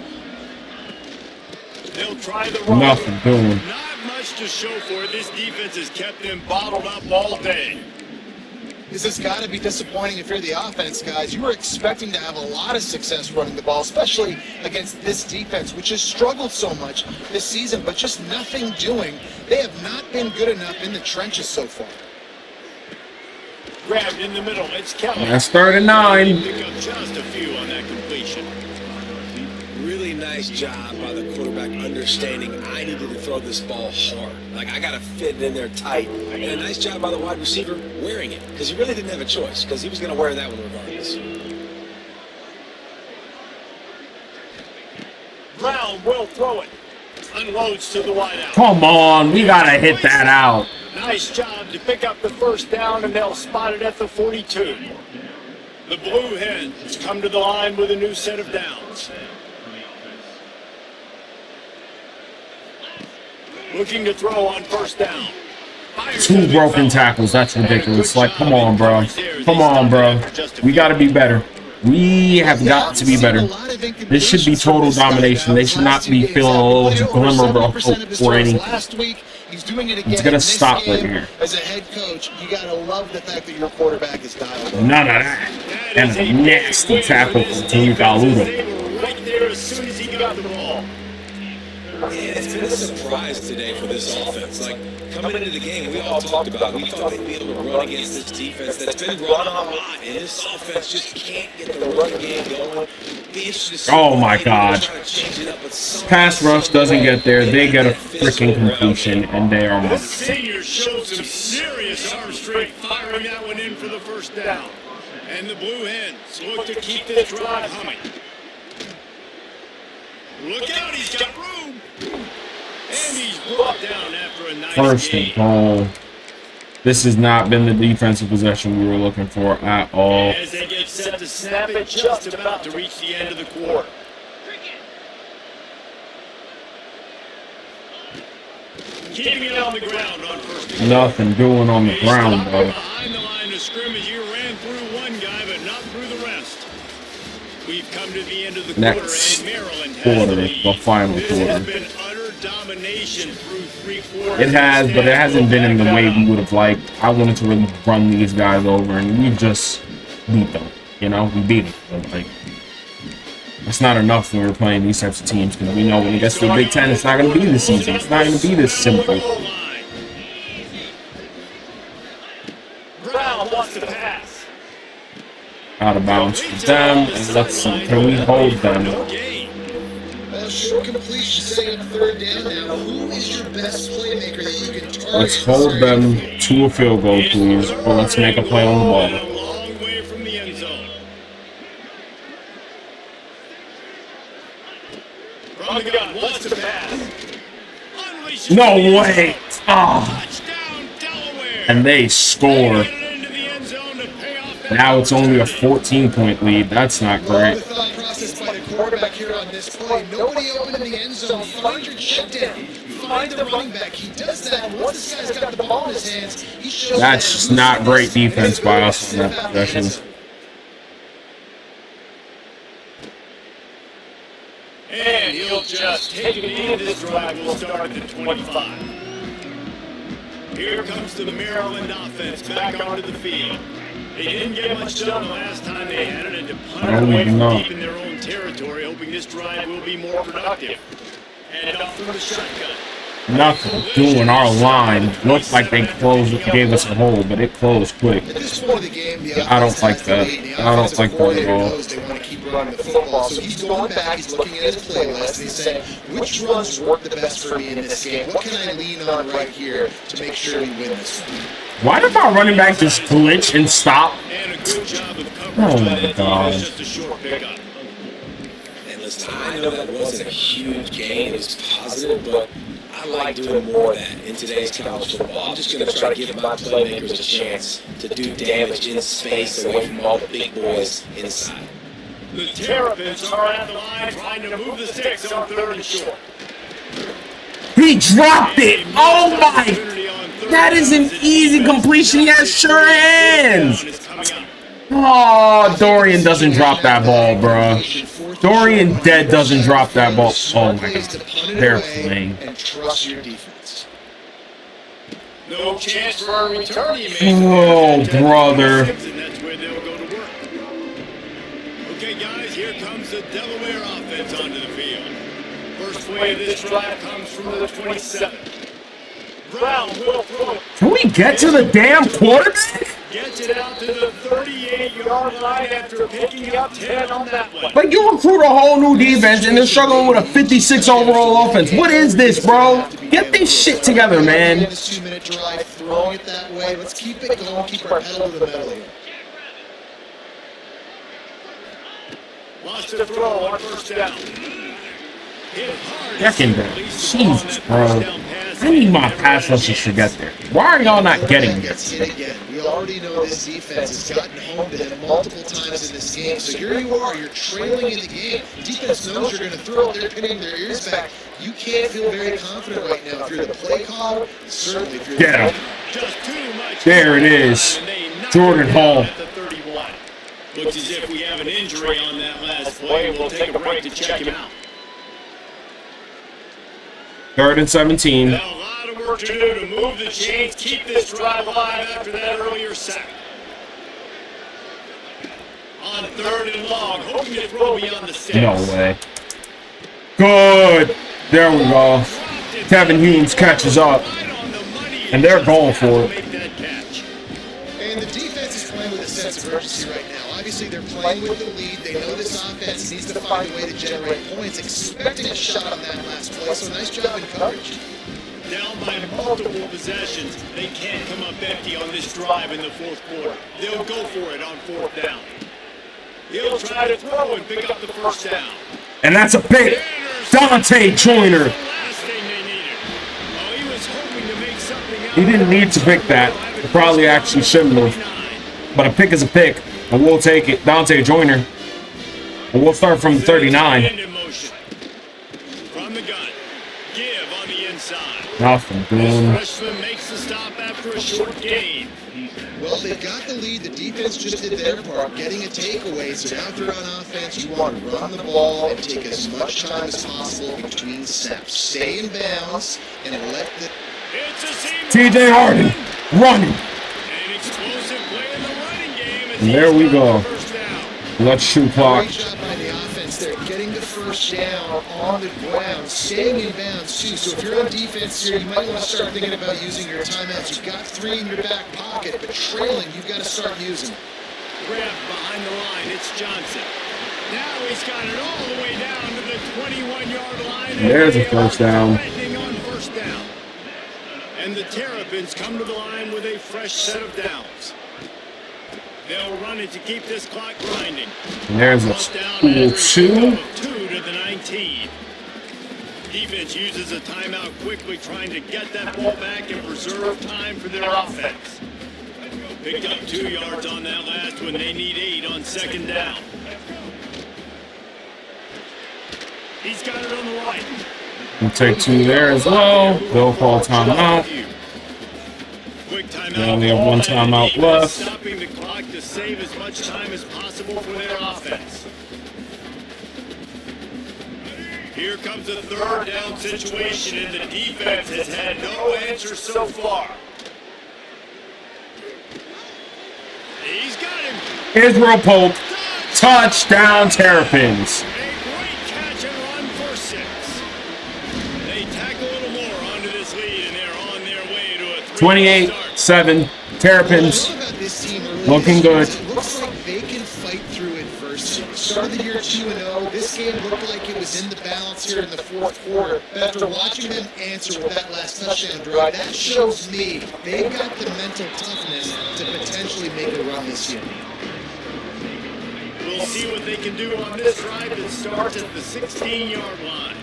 They'll try the run. Nothing doing. Not much to show for it. This defense has kept them bottled up all day. This has got to be disappointing if you're the offense, guys. You were expecting to have a lot of success running the ball, especially against this defense, which has struggled so much this season, but just nothing doing. They have not been good enough in the trenches so far. Grabbed in the middle. It's Kelly. That's 3rd and 9. Pick up just a few on that completion. Really nice job by the quarterback understanding I needed to throw this ball hard. Like, I got to fit it in there tight. And a nice job by the wide receiver wearing it, because he really didn't have a choice, because he was going to wear that one regardless. Brown will throw it. Unloads to the wideout. Come on, we gotta hit that out. Nice job to pick up the first down, and they'll spot it at the 42. The Blue Hens come to the line with a new set of downs. Looking to throw on first down. 2 broken tackles. That's ridiculous. Like, come on, bro. Come on, bro. We gotta be better. We have got to be better. This should be total domination. They should not be feeling a little glimmer of hope for anything. Last week, he's doing it again. It's gonna in this stop right game. here. As a head coach, you gotta love the fact that your quarterback is dialed in. None of that. And a nasty tackle from Tony Galuda. Right there as soon as he got the ball. And it's been a surprise today for this offense. Like, coming into the game, we all talked about, we thought they'd be able to run against this defense that's been run on a lot, and this offense just can't get the run game going. Oh my God. Pass rush doesn't get there. They get a freaking completion, and they are The seniors showed some serious arm strength, firing that one in for the first down. And the Blue Hens look to keep this drive humming. Look out, he's got room. And he's brought down after a nice first and goal. This has not been the defensive possession we were looking for at all. As they get set to snap it, just about to reach the end of the quarter. Keeping it on the ground on first. Nothing doing on the ground, though. Behind the line of scrimmage, you ran through one guy, but not through the rest. We've come to the end of the Next quarter, and Maryland has quarter, the lead. the final This has quarter. been utter domination through 3 quarters. It has, but it hasn't been in the way we would have liked. I wanted to really run these guys over, and we just beat them. You know, we beat them. But, like, it's not enough when we're playing these types of teams, because we know when it gets to the Big Ten, it's not going to be this easy. It's not going to be this simple. Brown wants to pass. Out of bounds for them, and let's see, can we hold them? Short completion, setting up third down now. Who is your best playmaker that you can target? Let's hold them to a field goal, please, or let's make a play on the ball. A long way from the end zone. From the gun, wants to pass. Unleashes No the way! Ah, touchdown, Delaware. and they score. Get it into the end zone to pay off that. Now it's only a 14-point lead. That's not Love great. the thought process by the quarterback here on this play. Nobody open in the end zone. Find your check down. Find the running back. He does that. Once this guy's got the ball in his hands, he shows That's that just not great defense by us on that Step out possession. hands. And he'll just take it into this drive. We'll start at the 25. Here comes the Maryland offense back onto the field. They didn't get much done the last time they had it, and to punt it away from deep in their own territory, hoping this drive will be more productive. And up through the shotgun. Nothing doing. Our line looked like they gave us a hole, but it closed quick. At this point of the game, the I don't offense like has that. the lead, and the I don't offensive like that at coordinator all. knows they want to keep running the football. So he's going back, he's looking at his playlist, and he's saying, which runs work the best for me in this game? What can I lean on right here to make sure we win this one? Why did our running back just glitch and stop? And a good job of coverage Oh by my that God. defense, just a short pickup. And listen, I know that wasn't a huge gain. It was positive, but I like doing more of that in today's college football. I'm just going to try to give my playmakers a chance to do damage in space away from all the big boys inside. The Terrapins are at the line trying to move the sticks on 3rd and short. He dropped it! Oh my! That is an easy completion. He has sure hands! Oh, Dorian doesn't drop that ball, bro. Dorian dead doesn't drop that ball. Oh my God. They're playing. And trust your defense. No chance for a return. Oh, brother. That's where they'll go to work. Okay, guys, here comes the Delaware offense onto the field. First play of this drive comes from the 27. Brown will throw it. Can we get to the damn quarterback? Gets it out to the 38-yard line after picking up 10 on that one. Like, you recruit a whole new defense and they're struggling with a 56 overall offense. What is this, bro? Get this shit together, man. This 2-minute drive, throwing it that way. Let's keep it going. Keep our pedal to the metal here. Lost to throw on first down. Second down. Jesus, bro. I need my pass rushers to get there. Why are y'all not getting there? Gets hit again. We already know this defense has gotten home to him multiple times in this game. So here you are, you're trailing in the game. Defense knows you're going to throw it. They're pinning their ears back. You can't feel very confident right now. If you're the play caller, certainly if you're Get him. Just too much. There it is. Jordan Hall. At the 31. Looks as if we have an injury on that last play. We'll take a break to check him out. 3rd and 17. Now, a lot of work to do to move the chains, keep this drive alive after that earlier sack. On 3rd and long, hoping to throw beyond the sticks. No way. Good. There we go. Kevin Humes catches up, and they're going for it. And the defense is playing with a sense of urgency right now. Obviously, they're playing with the lead. They know this offense needs to find a way to generate points, expecting a shot on that last play. So nice job in coverage. Down by multiple possessions, they can't come up empty on this drive in the fourth quarter. They'll go for it on fourth down. He'll try to throw and pick up the first down. And that's a pick. Dante Joyner. He didn't need to pick that. He probably actually shouldn't have. But a pick is a pick, and we'll take it. Dante Joyner. And we'll start from the 39. From the gun. Give on the inside. Nothing. Freshman makes the stop after a short gain. Well, they got the lead. The defense just did their part, getting a takeaway. So now if you're on offense, you want to run the ball and take as much time as possible between snaps. Stay in bounds and let the... TJ Harden running. An explosive play in the running game. And there we go. Let's shoot clock. Great job by the offense there, getting the first down on the ground, staying in bounds too. So if you're on defense here, you might want to start thinking about using your timeouts. You've got 3 in your back pocket, but trailing, you've got to start using. Grab behind the line, it's Johnson. Now he's got it all the way down to the 21-yard line. There's a first down. On first down. And the Terrapins come to the line with a fresh set of downs. They'll run it to keep this clock grinding. And there's a school 2. 2 to the 19. Defense uses a timeout quickly, trying to get that ball back and preserve time for their offense. Picked up 2 yards on that last one. They need 8 on second down. He's got it on the right. We'll take 2 there as well. They'll call timeout. They only have 1 timeout left. Stopping the clock to save as much time as possible for their offense. Here comes a third down situation, and the defense has had no answer so far. He's got him. Israel Pope, touchdown Terrapins. A great catch and run for 6. They tack a little more onto this lead, and they're on their way to a 28-7 Terrapins. Looking good. It looks like they can fight through adversity. Started the year 2-0. This game looked like it was in the balance here in the fourth quarter. But after watching them answer with that last touchdown drive, that shows me they've got the mental toughness to potentially make a run this year. We'll see what they can do on this drive that starts at the 16-yard line.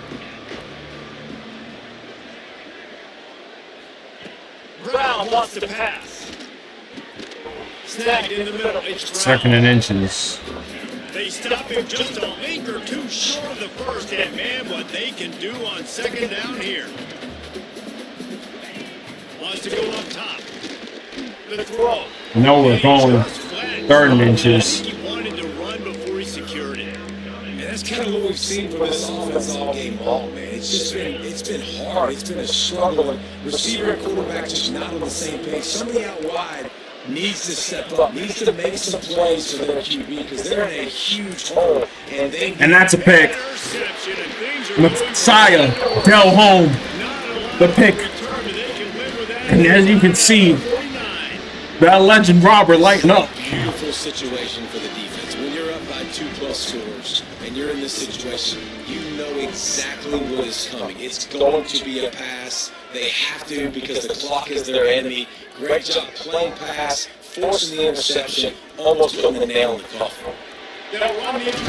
Brown wants to pass. Snagged in the middle. It's Brown. 2nd and inches. They stop him just a link or 2 short of the first, and man, what they can do on second down here. Wants to go up top. The throw. No, we're going 3rd and inches. He wanted to run before he secured it. And that's kind of what we've seen from this offense all game long, man. It's been hard. It's been a struggle. And receiver and quarterback just not on the same page. Somebody out wide needs to step up, needs to make some plays for their QB because they're in a huge hole. And that's a pick. Messiah Del Home, the pick. And as you can see, that legend Robert lighting up. Beautiful situation for the defense. When you're up by 2+ scores and you're in this situation, you know exactly what is coming. It's going to be a pass. They have to because the clock is their enemy. Great job playing pass, forcing the interception, almost putting the nail in the coffin.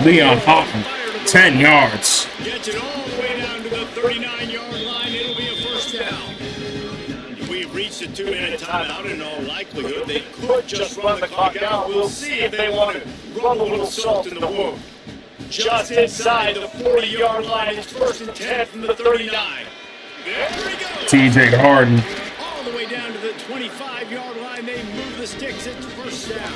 Leon Hoffman, 10 yards. Gets it all the way down to the 39-yard line. It'll be a first down. We've reached a 2-minute timeout. In all likelihood, they could just run the clock out. We'll see if they want to rub a little salt in the wound. Just inside the 40-yard line. It's 1st and 10 from the 39. There we go. TJ Harden. All the way down to the 25-yard line. They move the sticks. It's first down.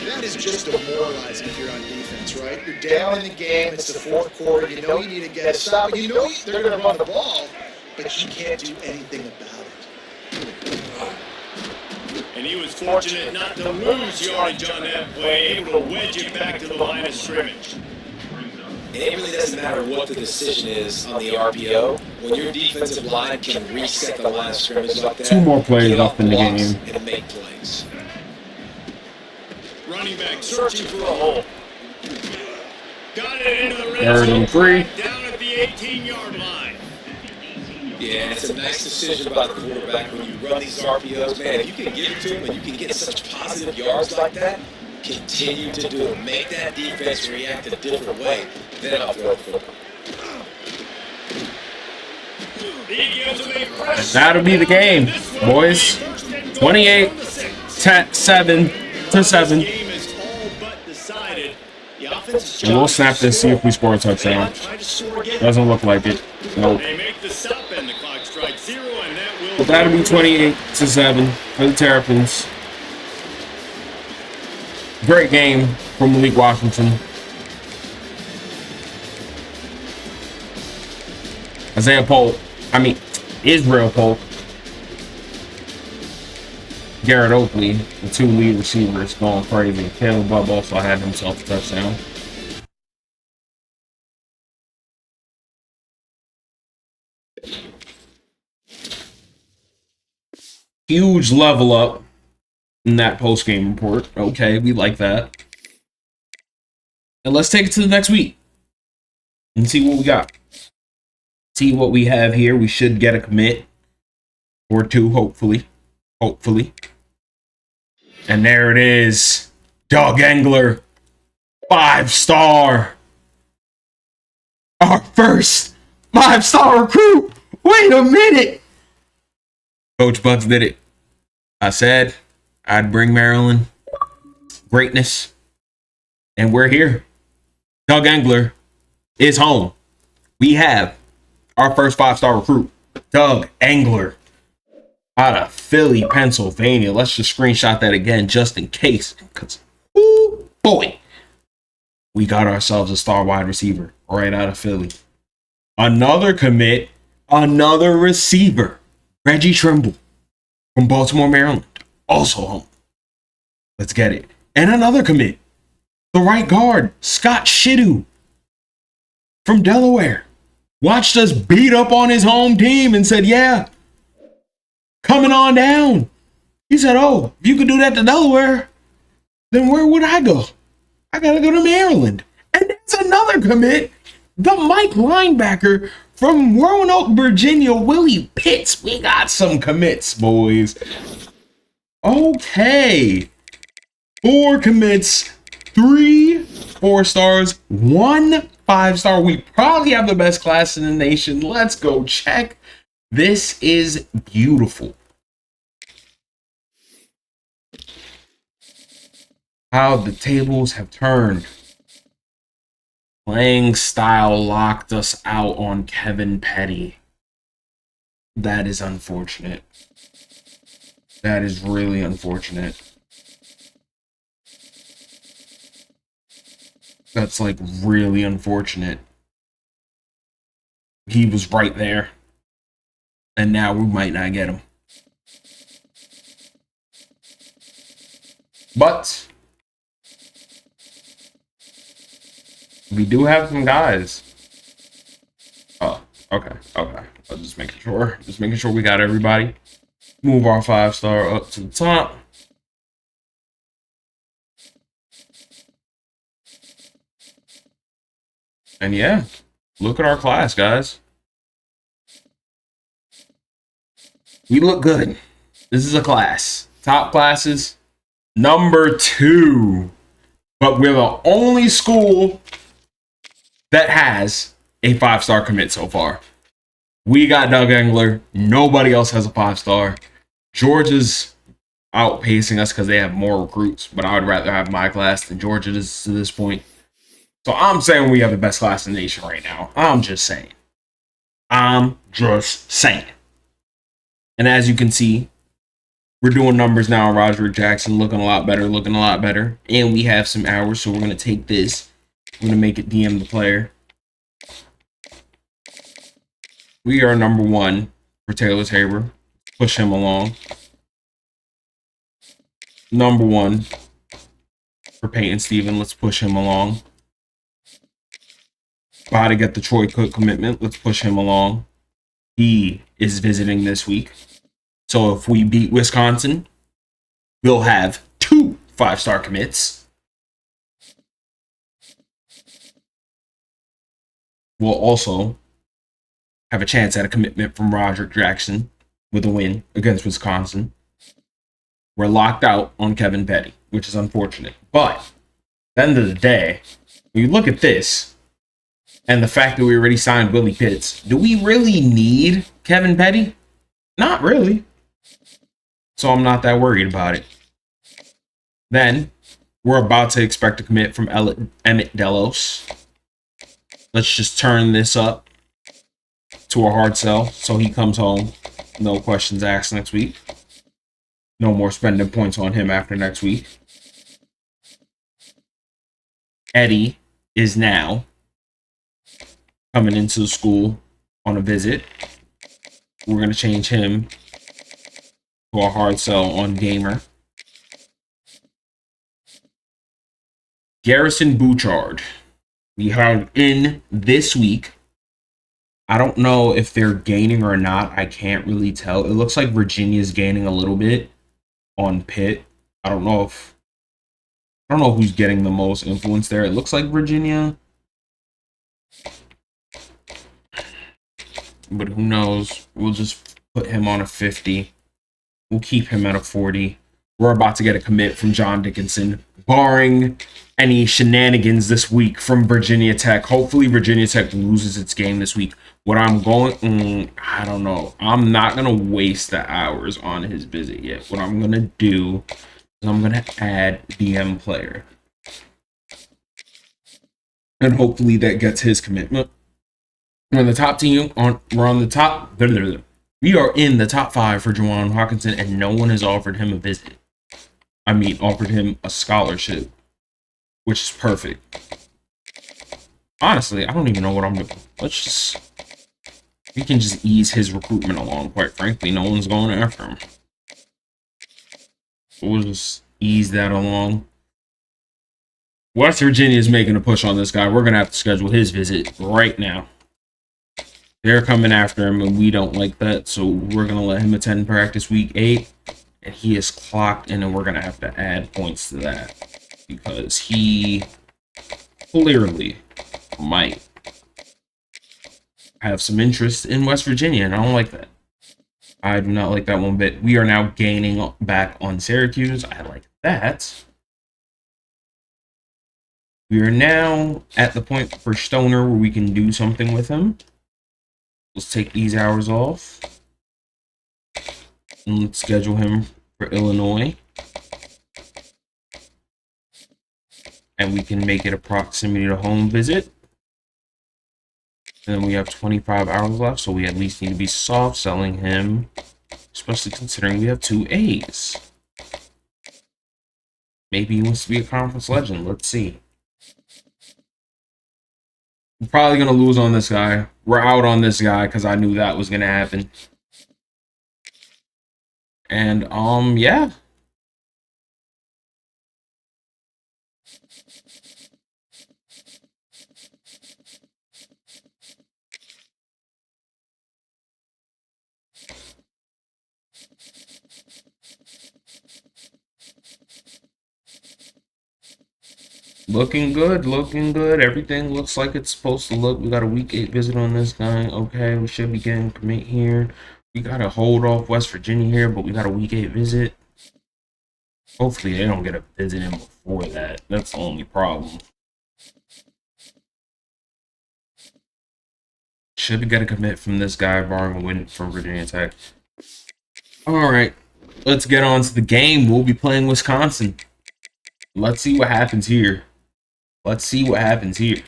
That is just demoralizing if you're on defense, right? You're down in the game. It's the fourth quarter. You know you need to get a stop. You know they're going to run the ball, but you can't do anything about it. And he was fortunate not to lose yardage on that play, able to wedge it back to the line of scrimmage. And it really doesn't matter what the decision is on the RPO. When your defensive line can reset the line of scrimmage like that, 2 more plays get left in the blocks game. and make plays. Running back searching for a hole. Got it into the red 3rd and 3. down at the 18-yard line. Yeah, and it's a nice decision by the quarterback when you run these RPOs. Man, if you can get it to him and you can get such positive yards like that, continue to do it. Make that defense react a different way. Then I'll throw the football. He gives him a fresh That'll be the game, boys. 28-7 to 7. Game is all but decided. The offense And we'll snap this, see if we score a touchdown. Doesn't look like it. Nope. They make the stop and the clock strikes 0, and that will. But that'll be 28-7 for the Terrapins. Great game from Malik Washington. Israel Polk. Garrett Oakley, the 2 lead receivers, going crazy. Caleb Bubb also had himself a touchdown. Huge level up in that post-game report. Okay, we like that. And let's take it to the next week and see what we got. See what we have here. We should get a commit or 2, hopefully. Hopefully. And there it is. Doug Engler, 5-star. Our first 5-star recruit. Wait a minute. Coach Bucks did it. I said I'd bring Maryland greatness. And we're here. Doug Engler is home. We have our first 5-star recruit, Doug Engler, out of Philly, Pennsylvania. Let's just screenshot that again just in case. Because, ooh, boy, we got ourselves a star wide receiver right out of Philly. Another commit, another receiver, Reggie Trimble from Baltimore, Maryland, also home. Let's get it. And another commit, the right guard, Scott Shiddu from Delaware. Watched us beat up on his home team and said, yeah, coming on down. He said, oh, if you could do that to Delaware, then where would I go? I got to go to Maryland. And that's another commit. The Mike linebacker from Roanoke, Virginia, Willie Pitts. We got some commits, boys. Okay. 4 commits, 3 4-stars, 1 5-star. We probably have the best class in the nation. Let's go check. This is beautiful. How the tables have turned. Playing style locked us out on Kevin Petty. That is unfortunate. That is really unfortunate. That's like really unfortunate. He was right there. And now we might not get him. But we do have some guys. Oh, okay. I'm just making sure. Just making sure we got everybody. Move our 5-star up to the top. And yeah, look at our class, guys. We look good. This is a class. Top classes. Number 2. But we're the only school that has a 5-star commit so far. We got Doug Engler. Nobody else has a 5-star. Georgia's outpacing us because they have more recruits. But I would rather have my class than Georgia is to this point. So I'm saying we have the best class in the nation right now. I'm just saying. And as you can see, we're doing numbers now on Roderick Jackson. Looking a lot better. And we have some hours, so we're going to take this. I'm going to make it DM the player. We are number 1 for Taylor Tabor. Push him along. Number 1 for Peyton Steven. Let's push him along. About to get the Troy Cook commitment. Let's push him along. He is visiting this week. So if we beat Wisconsin, we'll have 2 5-star commits. We'll also have a chance at a commitment from Roderick Jackson with a win against Wisconsin. We're locked out on Kevin Petty, which is unfortunate. But at the end of the day, when you look at this and the fact that we already signed Willie Pitts, do we really need Kevin Petty? Not really. So I'm not that worried about it. Then we're about to expect a commit from Emmett Delos. Let's just turn this up to a hard sell so he comes home. No questions asked next week. No more spending points on him after next week. Eddie is now coming into the school on a visit. We're going to change him to a hard sell on Gamer. Garrison Bouchard. We have in this week. I don't know if they're gaining or not. I can't really tell. It looks like Virginia's gaining a little bit on Pitt. I don't know who's getting the most influence there. It looks like Virginia. But who knows? We'll just put him on a 50. We'll keep him at a 40. We're about to get a commit from John Dickinson, barring any shenanigans this week from Virginia Tech. Hopefully Virginia Tech loses its game this week. What I'm going, I don't know. I'm not going to waste the hours on his visit yet. What I'm going to do is I'm going to add DM player. And hopefully that gets his commitment. We're on the top team. We're on the top. We are in the top 5 for Juwan Hawkinson, and no one has offered him a visit. I mean, offered him a scholarship, which is perfect. Honestly, I don't even know what I'm doing. We can just ease his recruitment along, quite frankly. No one's going after him. We'll just ease that along. West Virginia is making a push on this guy. We're going to have to schedule his visit right now. They're coming after him, and we don't like that, so we're going to let him attend practice week 8. And he is clocked in, and we're going to have to add points to that because he clearly might have some interest in West Virginia, and I don't like that. I do not like that one bit. We are now gaining back on Syracuse. I like that. We are now at the point for Stoner where we can do something with him. Let's take these hours off. And let's schedule him for Illinois. And we can make it a proximity to home visit. And then we have 25 hours left, so we at least need to be soft selling him, especially considering we have 2 A's. Maybe he wants to be a conference legend. Let's see. We're probably going to lose on this guy. We're out on this guy because I knew that was going to happen. And, yeah. Looking good, looking good. Everything looks like it's supposed to look. We got a week 8 visit on this guy. Okay, we should be getting commit here. We got to hold off West Virginia here, but we got a week 8 visit. Hopefully they don't get a visit in before that. That's the only problem. Should get a commit from this guy, barring a win from Virginia Tech. All right, let's get on to the game. We'll be playing Wisconsin. Let's see what happens here. Let's see what happens here.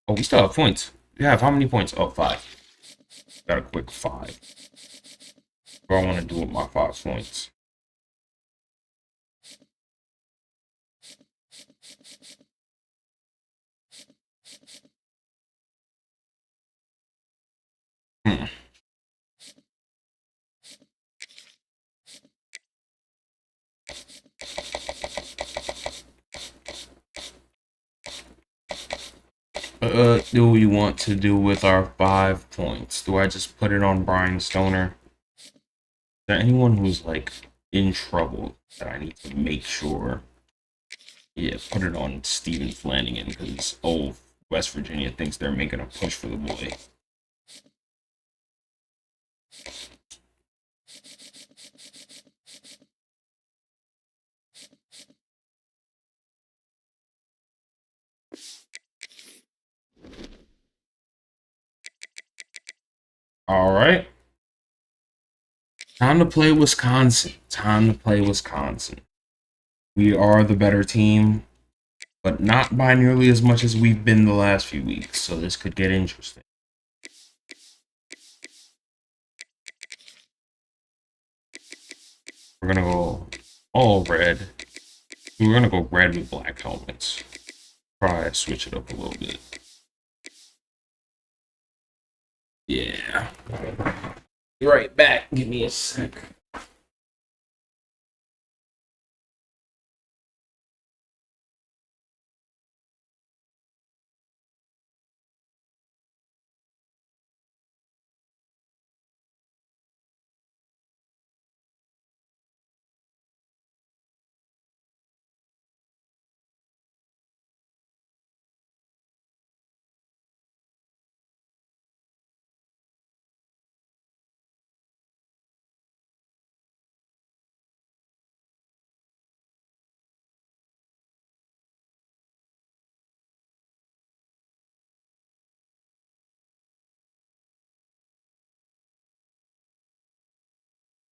Oh, we still have points. We have how many points? Oh, 5. Got a quick 5. What I want to do with my 5 points. do we want to do with our 5 points? Do I just put it on Brian Stoner? Is there anyone who's like in trouble that I need to make sure? Yeah, put it on Stephen Flanagan because West Virginia thinks they're making a push for the boy. All right. Time to play Wisconsin. Time to play Wisconsin. We are the better team, but not by nearly as much as we've been the last few weeks. So this could get interesting. We're going to go all red. We're going to go red with black helmets. Try to switch it up a little bit. Yeah. Be right back. Give me a sec.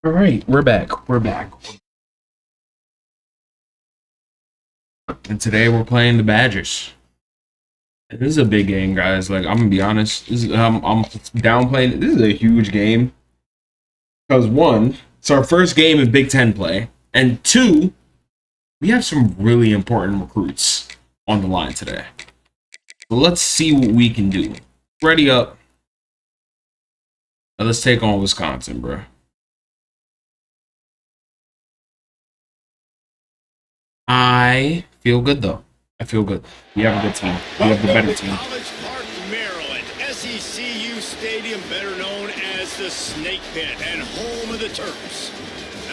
All right, we're back. We're back. And today we're playing the Badgers. This is a big game, guys. Like, I'm gonna be honest. This is, I'm downplaying it. This is a huge game. Because 1, it's our first game in Big Ten play. And 2, we have some really important recruits on the line today. So let's see what we can do. Ready up. Now let's take on Wisconsin, bro. I feel good, though. I feel good. We have a good team. We have the better team. College Park, Maryland, SECU Stadium, better known as the Snake Pit and home of the Terps.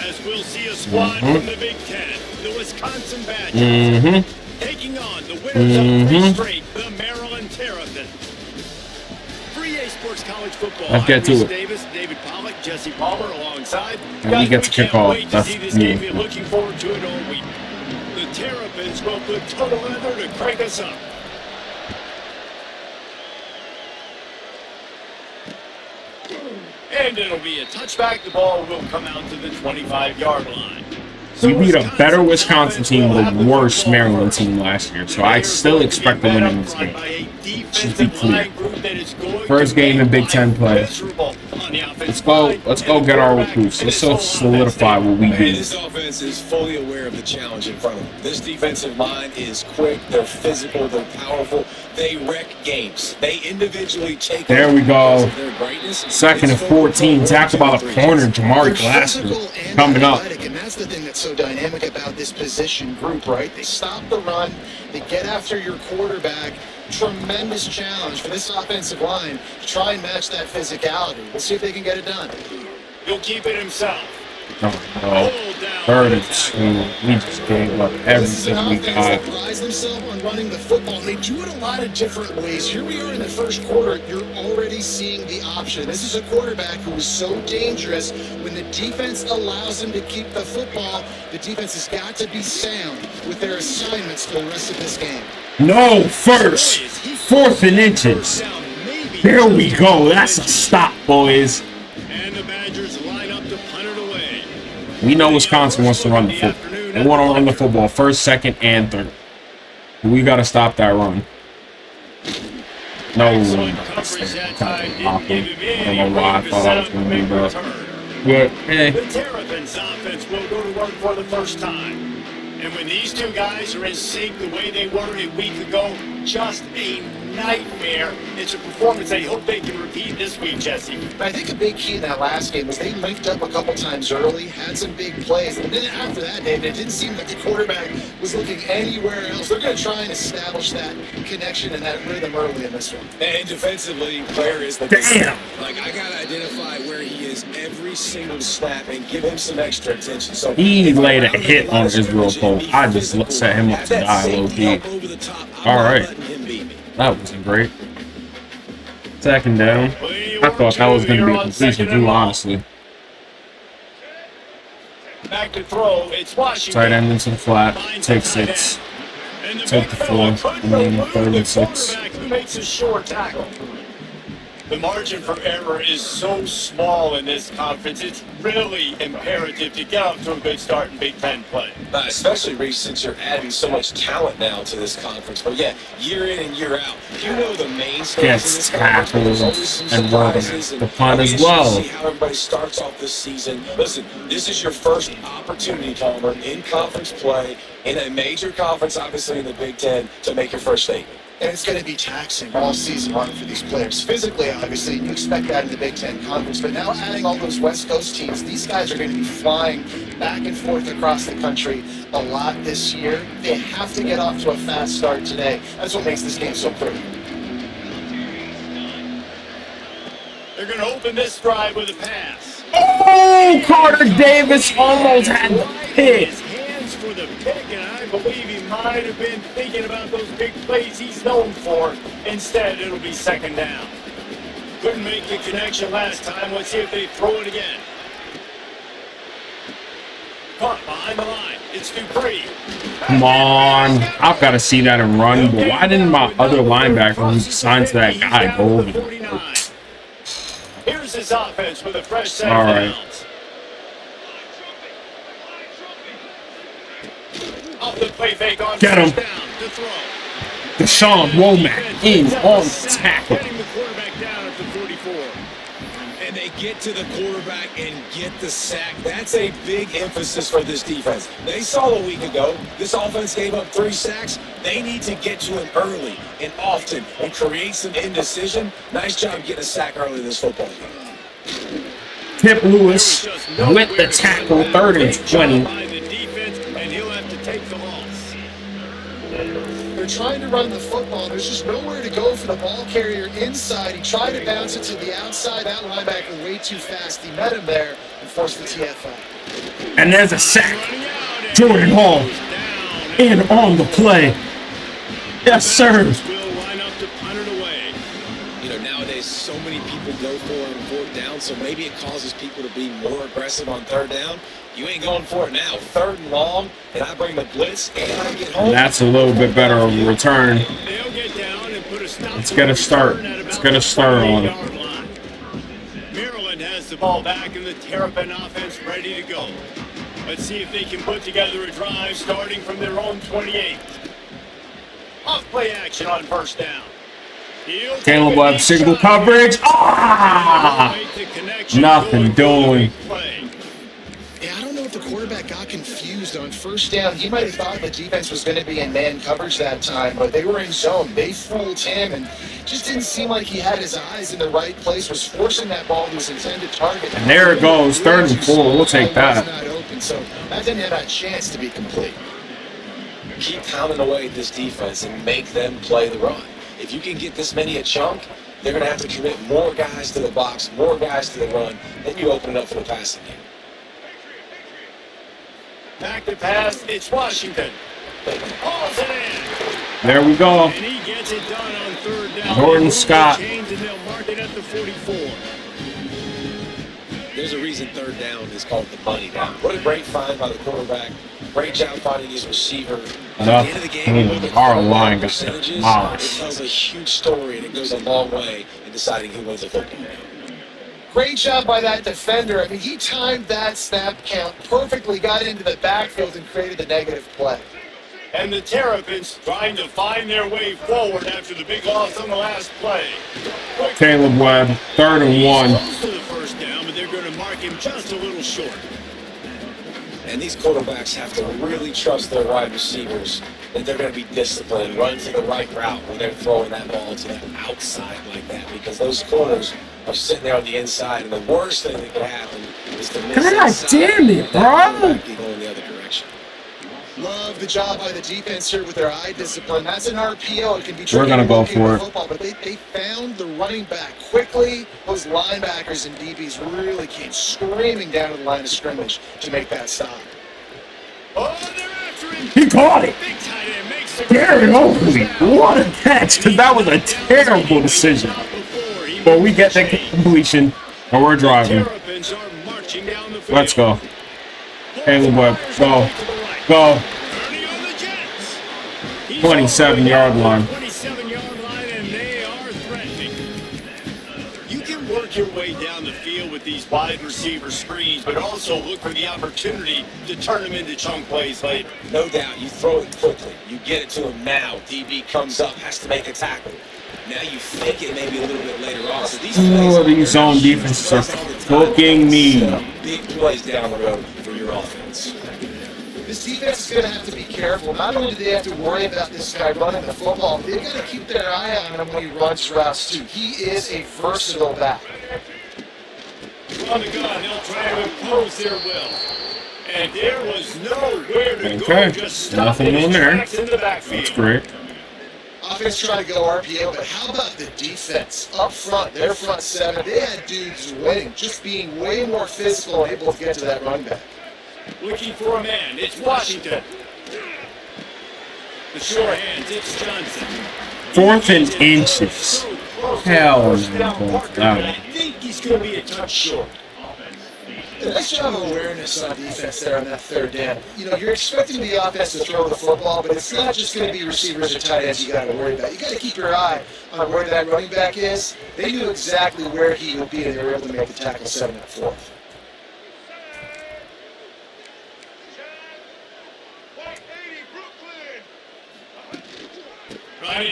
As we'll see a squad from the Big Ten, the Wisconsin Badgers, taking on the winners of 3 straight, the Maryland Terps. For EA Sports College Football, Let's get to it. Davis, David Pollock, Jesse Palmer alongside. And we get to kick off. That's me. We're looking forward to it all week. The Terrapins will put total leather to crank us up. And it'll be a touchback. The ball will come out to the 25-yard line. We beat a better Wisconsin team with a worse Maryland team last year, so I still expect to win in this game. Just be clear. First game in Big Ten play. Let's go get our recruits. Let's solidify what we do. This offense is fully aware of the challenge in front of them. This defensive line is quick, they're physical, they're powerful, they wreck games. They individually take. There we go. 2nd and 14, tackled by the corner, Jamari Glasser coming up. And that's the thing that's so dynamic about this position group, right? They stop the run, they get after your quarterback. Tremendous challenge for this offensive line to try and match that physicality. We'll see if they can get it done. He'll keep it himself. Oh, no. 3rd and 2. We just gave up everything we got. They prize themselves on running the football. They do it a lot of different ways. Here we are in the first quarter. You're already seeing the option. This is a quarterback who is so dangerous. When the defense allows him to keep the football, the defense has got to be sound with their assignments for the rest of this game. No, first. 4th and inches. There we go. That's a stop, boys. And the Badgers line up to punt it away. We know Wisconsin wants to run the football. They want to run the football 1st, 2nd, and 3rd. We got to stop that run. No, I don't know why I thought I was going to do that. But, hey. The Terrapins offense will go to work for the first time. And when these two guys are in sync the way they were a week ago, just a nightmare. It's a performance they hope they can repeat this week, Jesse. But I think a big key in that last game was they linked up a couple times early, had some big plays, and then after that, David, it didn't seem like the quarterback was looking anywhere else. They're going to try and establish that connection and that rhythm early in this one. And defensively, Claire is the Damn. Like, I got to identify where he is every single snap and give him some extra attention. So He laid a hit on Israel Pope. I just set him up to die low key. All right. That wasn't great. Second down. I thought that was going to be a completion too, honestly. Back to throw. It's Washington. Tight end into the flat. Take 6. Take the 4. And then 3rd and 6. Who makes a short tackle? The margin for error is so small in this conference. It's really imperative to get off to a good start in Big Ten play. Especially, Reese, since you're adding so much talent now to this conference. But yeah, year in and year out, you know the mainstays Gets tackled and surprises the punt as well. See how everybody starts off this season. Listen, this is your first opportunity, Palmer, in conference play in a major conference, obviously in the Big Ten, to make your first statement. And it's going to be taxing all season long for these players. Physically, obviously, you expect that in the Big Ten Conference, but now adding all those West Coast teams, these guys are going to be flying back and forth across the country a lot this year. They have to get off to a fast start today. That's what makes this game so critical. They're going to open this drive with a pass. Oh, Carter Davis almost had the pick. His hands for the pick, and I believe he might have been thinking about those big plays he's known for. Instead, it'll be second down. Couldn't make the connection last time. Let's see if they throw it again. Caught behind the line. It's Dupree. Come on. I've got to see that and run, but why didn't my other linebacker who's assigned to that guy go over there? Here's his offense with a fresh set All of right. downs. Off the play fake on Get him. first down to throw. Deshaun Womack in on the tackle. Getting the quarterback down at the 44. And they get to the quarterback and get the sack. That's a big emphasis for this defense. They saw a week ago, this offense gave up 3 sacks. They need to get to him early and often and create some indecision. Nice job getting a sack early in this football game. Tip Lewis with the tackle, 3rd and 20. By the defense, and he'll have to take the loss. They're trying to run the football. There's just nowhere to go for the ball carrier inside. He tried to bounce it to the outside. That linebacker way too fast. He met him there and forced the TFL. And there's a sack. Jordan Hall in on the play. Yes, sir. Will line up to punt it away. You know, nowadays so many people go for it on 4th down, so maybe it causes people to be more aggressive on 3rd down. You ain't going for it now. 3rd and long, and I bring the blitz, and I get home. That's a little bit better of a return. They'll get down and put a stop. Let's get a start. Let's get a start on it. Maryland has the ball back in the Terrapin offense ready to go. Let's see if they can put together a drive starting from their own 28. Off play action on first down. Caleb Webb, single coverage. Ah! Nothing doing. Yeah, I don't know if the quarterback got confused on first down. He might have thought the defense was going to be in man coverage that time, but they were in zone. They fooled him and just didn't seem like he had his eyes in the right place, was forcing that ball to his intended target. And there it goes, 3rd and 4. We'll take that. Not open, so that didn't have a chance to be complete. Keep pounding away at this defense and make them play the run. If you can get this many a chunk, they're going to have to commit more guys to the box, more guys to the run. Then you open it up for the passing game. Back to pass, it's Washington. Hauls it in. There we go. And he gets it done on 3rd down. Jordan Scott. And they'll mark it at the 44. There's a reason 3rd down is called the money down. What a great find by the quarterback. Great job finding his receiver. At the end of the game, you look at Our line got percentages, demolished. it tells a huge story, and it goes a long way in deciding who wins a football game. Great job by that defender. I mean, he timed that snap count perfectly, got into the backfield and created the negative play. And the Terrapins trying to find their way forward after the big loss on the last play. Caleb Webb, 3rd and 1. Close to the first down, but they're going to mark him just a little short. And these quarterbacks have to really trust their wide receivers that they're going to be disciplined, run to the right route when they're throwing that ball to the outside like that, because those corners are sitting there on the inside, and the worst thing that could happen is to miss God damn it, bro! Going the other direction. Love the job by the defense here with their eye discipline. That's an RPO. It can be We're gonna go for it. Football, but they found the running back quickly. Those linebackers and DBs really came screaming down to the line of scrimmage to make that stop. Oh, they're after him. He caught it. Big tight end makes the Darren Oakley, what a catch, because that was a terrible decision. But we get that completion, and we're driving. Terrapins are marching down the field. Let's go. Caleb Webb, go. Go. Turning on the Jets. He's 27-yard line. 27-yard line, and they are threatening. You can work your way down the field with these wide receiver screens, but also look for the opportunity to turn them into chunk plays later. No doubt, you throw it quickly. You get it to him now. DB comes up, has to make a tackle. Now you fake it maybe a little bit later on. So these These zone defenses are cooking me. Big plays down the road for your offense. This defense is going to have to be careful. Not only do they have to worry about this guy running the football, but they've got to keep their eye on him when he runs routes too. He is a versatile back. On the gun, they'll try to impose their will. And there was nowhere to go. Okay, Just nothing on there. in the backfield. That's great. Offense trying to go RPO, but how about the defense up front? Their front seven, they had dudes winning, just being way more physical and able to get to that run back. Looking for a man. It's Washington. The short hands. It's Johnson. 4th and inches. Hell no. I think he's going to be a touch short. Nice job of awareness on defense there on that third down. You know, you're expecting the offense to throw the football, but it's not just going to be receivers or tight ends you got to worry about. You got to keep your eye on where that running back is. They knew exactly where he would be, and they were able to make the tackle 7 and 4.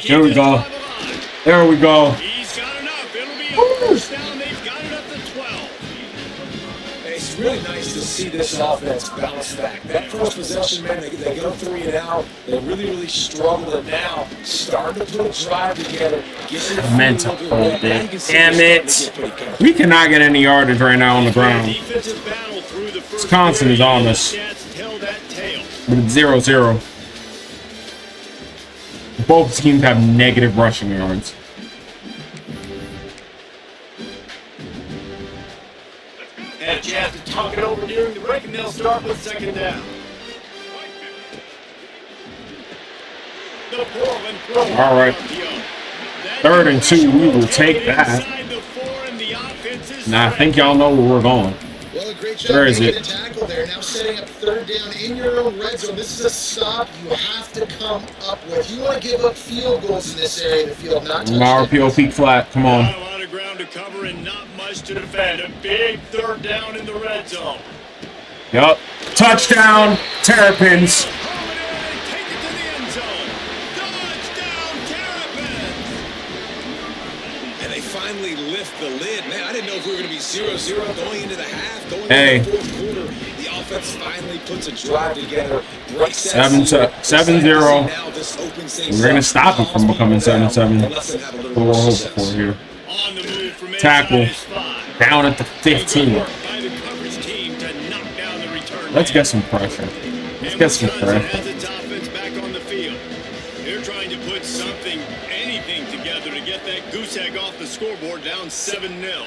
There we go. There we go. He's got enough. It'll be a first down. They've got it up to 12. It's really nice to see this offense bounce back. That first possession, man, they go 3 and out. They really struggled, and now starting to put a drive together. Mental hold it. Damn it. We cannot get any yardage right now on the ground. Defensive battle through the first Wisconsin is on us. Held that tail. But it's 0-0. Both teams have negative rushing yards. Had a chance to talk it over during the break, and they'll start with second down. All right. 3rd and 2, we will take that. And I think y'all know where we're going. Well, a great job Where is making it? the tackle there. Now setting up 3rd down in your own red zone. This is a stop you have to come up with. You want to give up field goals in this area of the field, not touchdowns. RPO peak flat. Come on. Not a lot of ground to cover and not much to defend. A big 3rd down in the red zone. Yup. Touchdown, Terrapins. Take it to the end zone. Touchdown, Terrapins. And they finally lift the lid. Man, I didn't know if we were going to be 0-0 going into the half, going Hey. into the 4th quarter. The offense finally puts a drive together. 7-0. We're going to stop it from becoming 7-7. That's what we're hoping for here. On the move from Tackle. inside his 5. Down at the 15. By the coverage team to knock down the return Let's man. get some pressure. Let's get some Wisconsin pressure. has its offense back on the field. They're trying to put something, anything together to get that goose egg off the scoreboard down 7-0.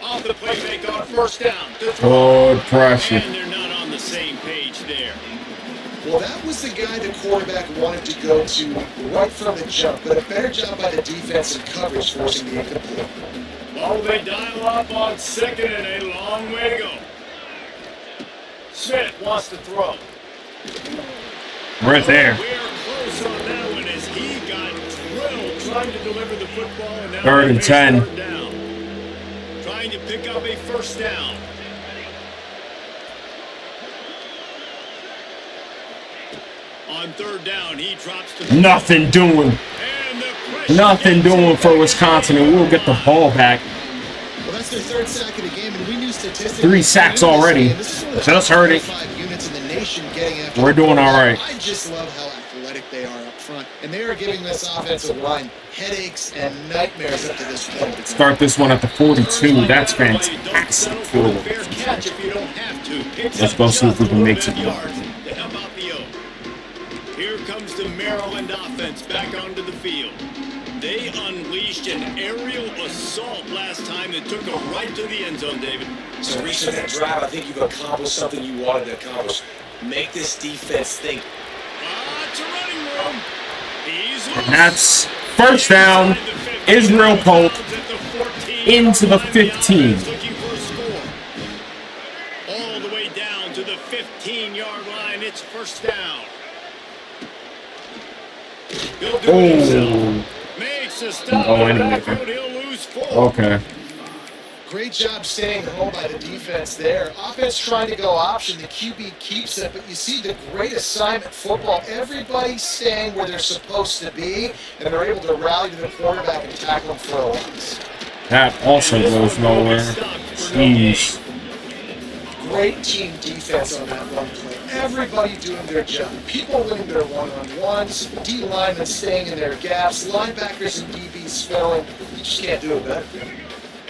Off the play make on first down. Good pressure. And they're not on the same page there. Well, that was the guy the quarterback wanted to go to right from the jump, but a better job by the defense and coverage forcing the incomplete. Oh, they dial up on 2nd and a long way to go. Smith wants to throw. Right there. We're close on that one as he got drilled trying to deliver the football. And now 3rd and they face 10. 3rd down. Trying to pick up a first down. On 3rd down, he drops to the Nothing doing. and the pressure Nothing gets doing him. for Wisconsin, and we'll get the ball back. Well, that's That's their third sack of the game, and we knew statistically 3 sacks already. Just heard it. Units in the nation getting after We're doing all right. I just love how athletic they are up front, and they are giving this offensive line headaches and nightmares up to this point. Start this one at the 42. That's fantastic. Fair catch if you don't have to. Let's go see if we can make some yards to help out the O. Here comes the Maryland offense back onto the field. They unleashed an aerial assault last time that took them right to the end zone, David. So, Reese, with that drive, I think you've accomplished something you wanted to accomplish. Make this defense think. It's a running room. He's loose. And that's first down. Israel Pope into the 15. Looking for a score. All the way down to the 15-yard line. It's first down. He'll do it himself. Makes a stop. Anyway. He'll lose 4. Okay. Great job staying home by the defense there. Offense trying to go option. The QB keeps it, but you see the great assignment football. Everybody's staying where they're supposed to be, and they're able to rally to the quarterback and tackle him for a loss. That also goes nowhere. Jeez. Great team defense on that run play. Everybody doing their job. People winning their one-on-ones, D linemen staying in their gaps, linebackers and DBs spelling. You just can't do it better.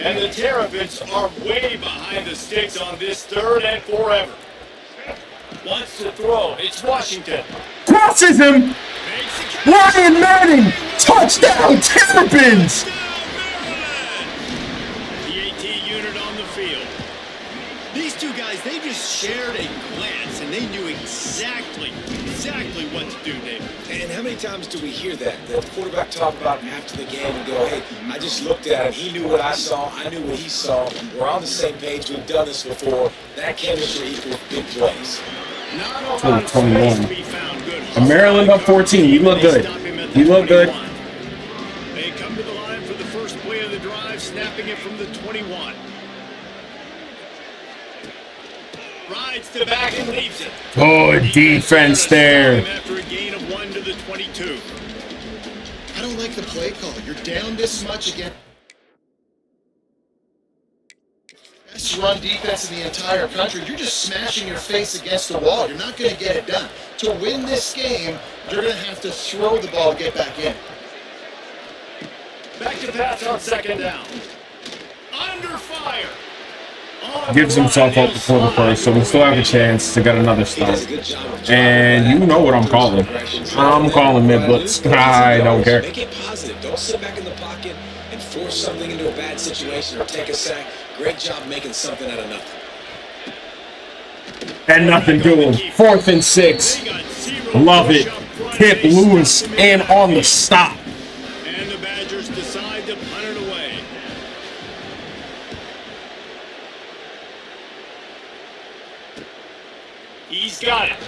And the Terps are way behind the sticks on this 3rd and forever. Wants to throw. It's Washington. Crosses him. Makes the catch. Ryan Manning. Touchdown, Terrapins. The AT unit on the field. These two guys, they just shared a glance, and they knew exactly what to do, David. And how many times do we hear that? The quarterback talk about after the game and go, hey, I just looked at him. He knew what I saw. I knew what he saw. We're on the same page. We've done this before. That chemistry equals big plays. Not a lot of space to be found. Good And Maryland up 14. You look good. You look good. They come to the line for the first play of the drive, snapping it from the 21. Rides to back and leaves it. Good defense there. After a gain of 1 to the 22. I don't like the play call. You're down this much again. Best run defense in the entire country. You're just smashing your face against the wall. You're not going to get it done. To win this game, you're going to have to throw the ball to get back in. Back to pass on 2nd down. Under fire. Gives himself up before the first, so we still have a chance to get another start. And you know what I'm calling. I'm calling mid-blitz. I don't care. Make it positive. Don't sit back in the pocket and force something into a bad situation or take a sack. Great job making something out of nothing. And nothing doing. 4th and 6. Love it. Tip Lewis and on the stop. And the Badgers decide to punt it away. He's got it.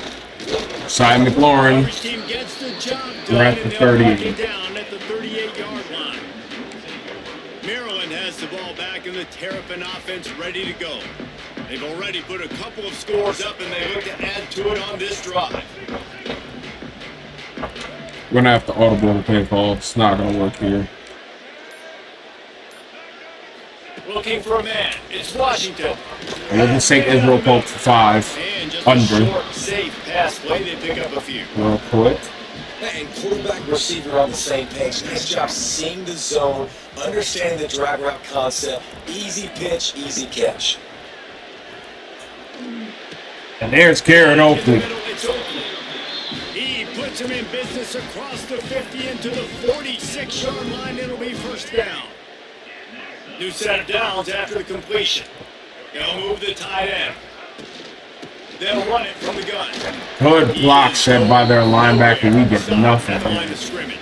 Cy McLaurin. Coverage team gets the job done. We're at the and they'll 30. knock it down at the 38-yard line. Maryland has the ball back and the Terrapin offense ready to go. They've already put a couple of scores up and they look to add to it on this drive. We're going to have to audible the play call. It's not going to work here. Looking for a man. It's Washington. We'll just take Israel Pope for 5. And just Under. a short, safe pass play. They pick up a few. Real quick. And quarterback receiver on the same page. Nice job seeing the zone, understanding the drag route concept. Easy pitch, easy catch. And there's Garrett Oakley. It's Oakley. He puts him in business across the 50 into the 46-yard line. It'll be first down. New set of downs after the completion. They'll move the tight end. They'll run it from the gun. Good block shed by their linebacker. We get nothing. At the line of scrimmage.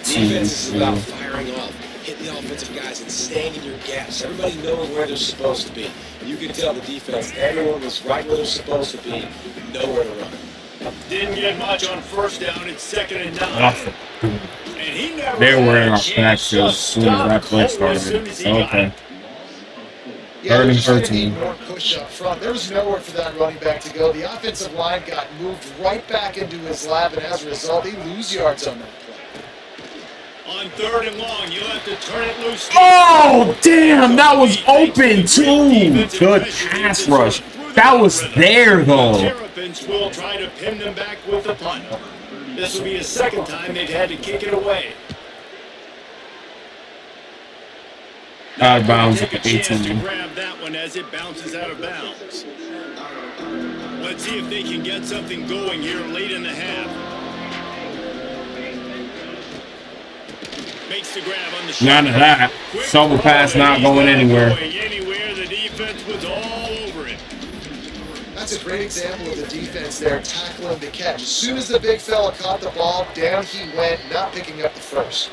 Defense is about firing off, hitting the offensive guys and staying in your gaps. Everybody knowing where they're supposed to be. You can tell the defense, everyone was right where they're supposed to be, nowhere to run. Didn't get much on first down. It's 2nd and 9. Nothing. And he never They were had in a our chance backfield to as soon as that play stop Cole as soon started. as he got Okay. it. Yeah, 3rd they're and just gonna 13. need more push up front. There was nowhere for that running back to go. The offensive line got moved right back into his lap, and as a result, they lose yards on that play. On 3rd and long, you'll have to turn it loose. Oh, damn, that was open too. Good pass rush. That was there though. The Terrapins will try to pin them back with the punt. This will be the second time they've had to kick it away. Out of bounds at Take the a chance to 18. grab that one as it bounces out of bounds. Let's see if they can get something going here late in the half. Makes the grab on the shot. None of that. Shovel pass not going anywhere. The defense was all over it. That's a great example of the defense there tackling the catch. As soon as the big fella caught the ball, down he went, not picking up the first.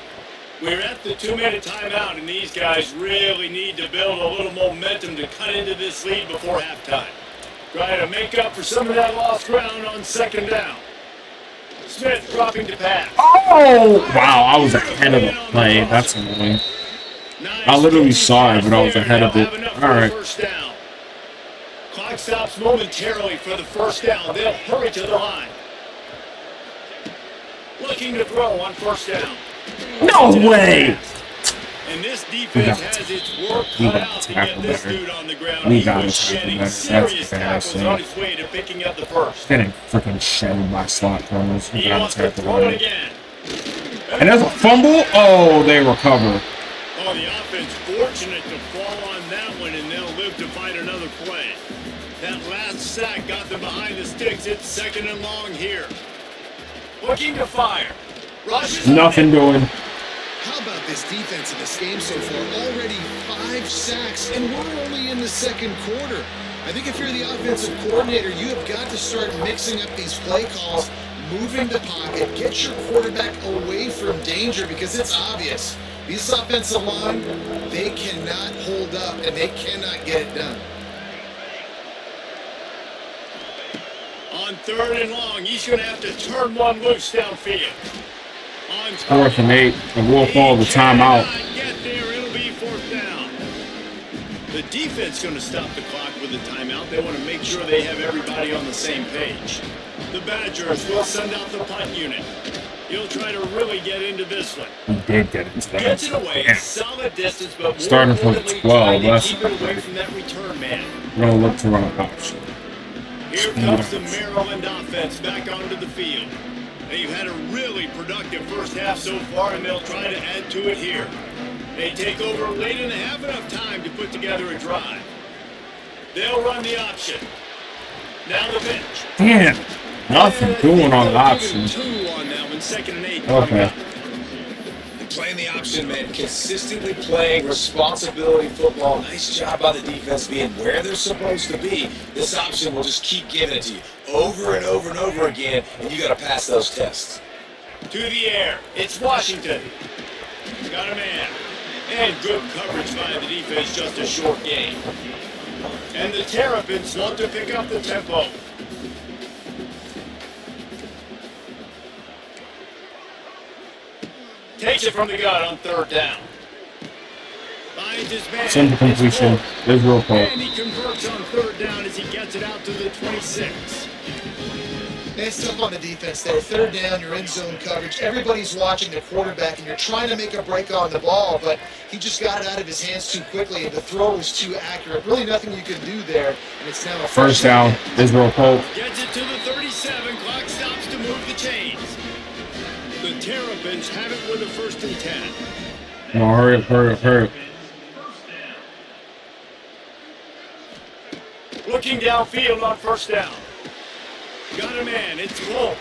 We're at the 2-minute timeout, and these guys really need to build a little momentum to cut into this lead before halftime. Try to make up for some of that lost ground on 2nd down. Smith dropping to pass. Oh, wow, I was ahead of the play. That's annoying. I literally saw it, but I was ahead of it. All right. Clock stops momentarily for the 1st down. They'll hurry to the line. Looking to throw on 1st down. No way. And this defense has its work cut out to get this dude on the ground. We He got was to tackle shedding better. serious That's tackles on his way to picking up the first. Getting freaking shattered by slot corners. We He got wants to to tackle throw it better. again. And there's a fumble. Oh, they recover. Oh, the offense fortunate to fall on that one, and they'll live to fight another play. That last sack got them behind the sticks. It's 2nd and long here. Looking to fire. Rushes Nothing doing. How about this defense in this game so far? Already 5 sacks, and we're only in the 2nd quarter. I think if you're the offensive coordinator, you have got to start mixing up these play calls, moving the pocket, get your quarterback away from danger, because it's obvious. This offensive line, they cannot hold up, and they cannot get it done. On 3rd and long, he's going to have to turn one loose downfield. On 4th and 8. And we'll call the timeout. Get there, it'll be 4th down. The defense going to stop the clock with a timeout. They want to make sure they have everybody on the same page. The Badgers will send out the punt unit. He'll try to really get into this one. He did get into that. Gets it away, Yeah. solid distance, but more Starting from importantly, 12, trying to that's- keep it away from that return man. We're going to look to run a option. Here comes the Maryland offense back onto the field. They've had a really productive first half so far, and they'll try to add to it here. They take over late and have enough time to put together a drive. They'll run the option. Now the bench. Damn. Nothing doing on the option. 2 on that one, 2nd and 8. Okay. Playing the option, man, consistently playing responsibility football. Nice job by the defense being where they're supposed to be. This option will just keep giving it to you over and over and over again, and you got to pass those tests. To the air. It's Washington. Got a man. And good coverage by the defense, just a short gain. And the Terrapins want to pick up the tempo. Takes it from the gun on 3rd down. Finds his man. Simple completion. There's real close. And he converts on 3rd down as he gets it out to the 26. It's tough on the defense there. 3rd down, you're in zone coverage. Everybody's watching the quarterback, and you're trying to make a break on the ball, but he just got it out of his hands too quickly, and the throw was too accurate. Really nothing you can do there, and it's now a First down. Israel Pope. Gets it to the 37. Clock stops to move the chains. The Terrapins have it with a 1st and 10. No, hurry up, hurry up, hurry up. Looking downfield on 1st down. Got a man. It's Wolf.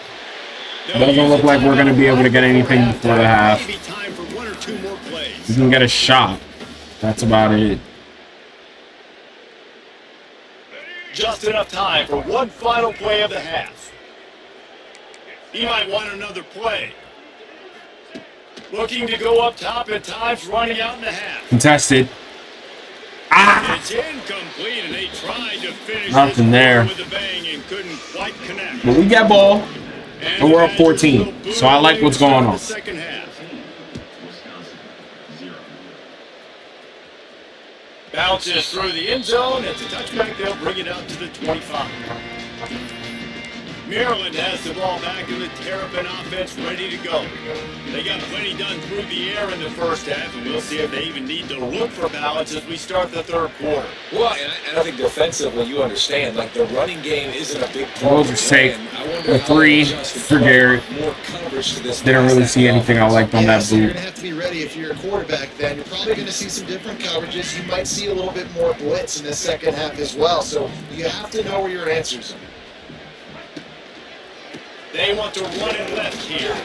Doesn't look like we're going to be able to get anything before the half. Maybe time for 1 or 2 more plays. We can get a shot. That's about it. Just enough time for one final play of the half. He might want another play. Looking to go up top at times, running out in the half. Contested. Ah! It's incomplete, and they tried to finish Nothing this there. with a bang and couldn't quite connect. But we got ball. And we're up 14. So I like what's going on. The second half. Bounces through the end zone. It's a touchback. They'll bring it out to the 25. Maryland has the ball back in the Terrapin offense ready to go. They got plenty done through the air in the first half, and we'll see if they even need to look for balance as we start the third quarter. Well, and I think defensively, you understand, like the running game isn't a big part. We'll just take the 3 for Garrett. Didn't really see anything I liked on that So you're boot. going to have to be ready if you're a quarterback then. You're probably going to see some different coverages. You might see a little bit more blitz in the second half as well. So you have to know where your answers are. They want to run it left here.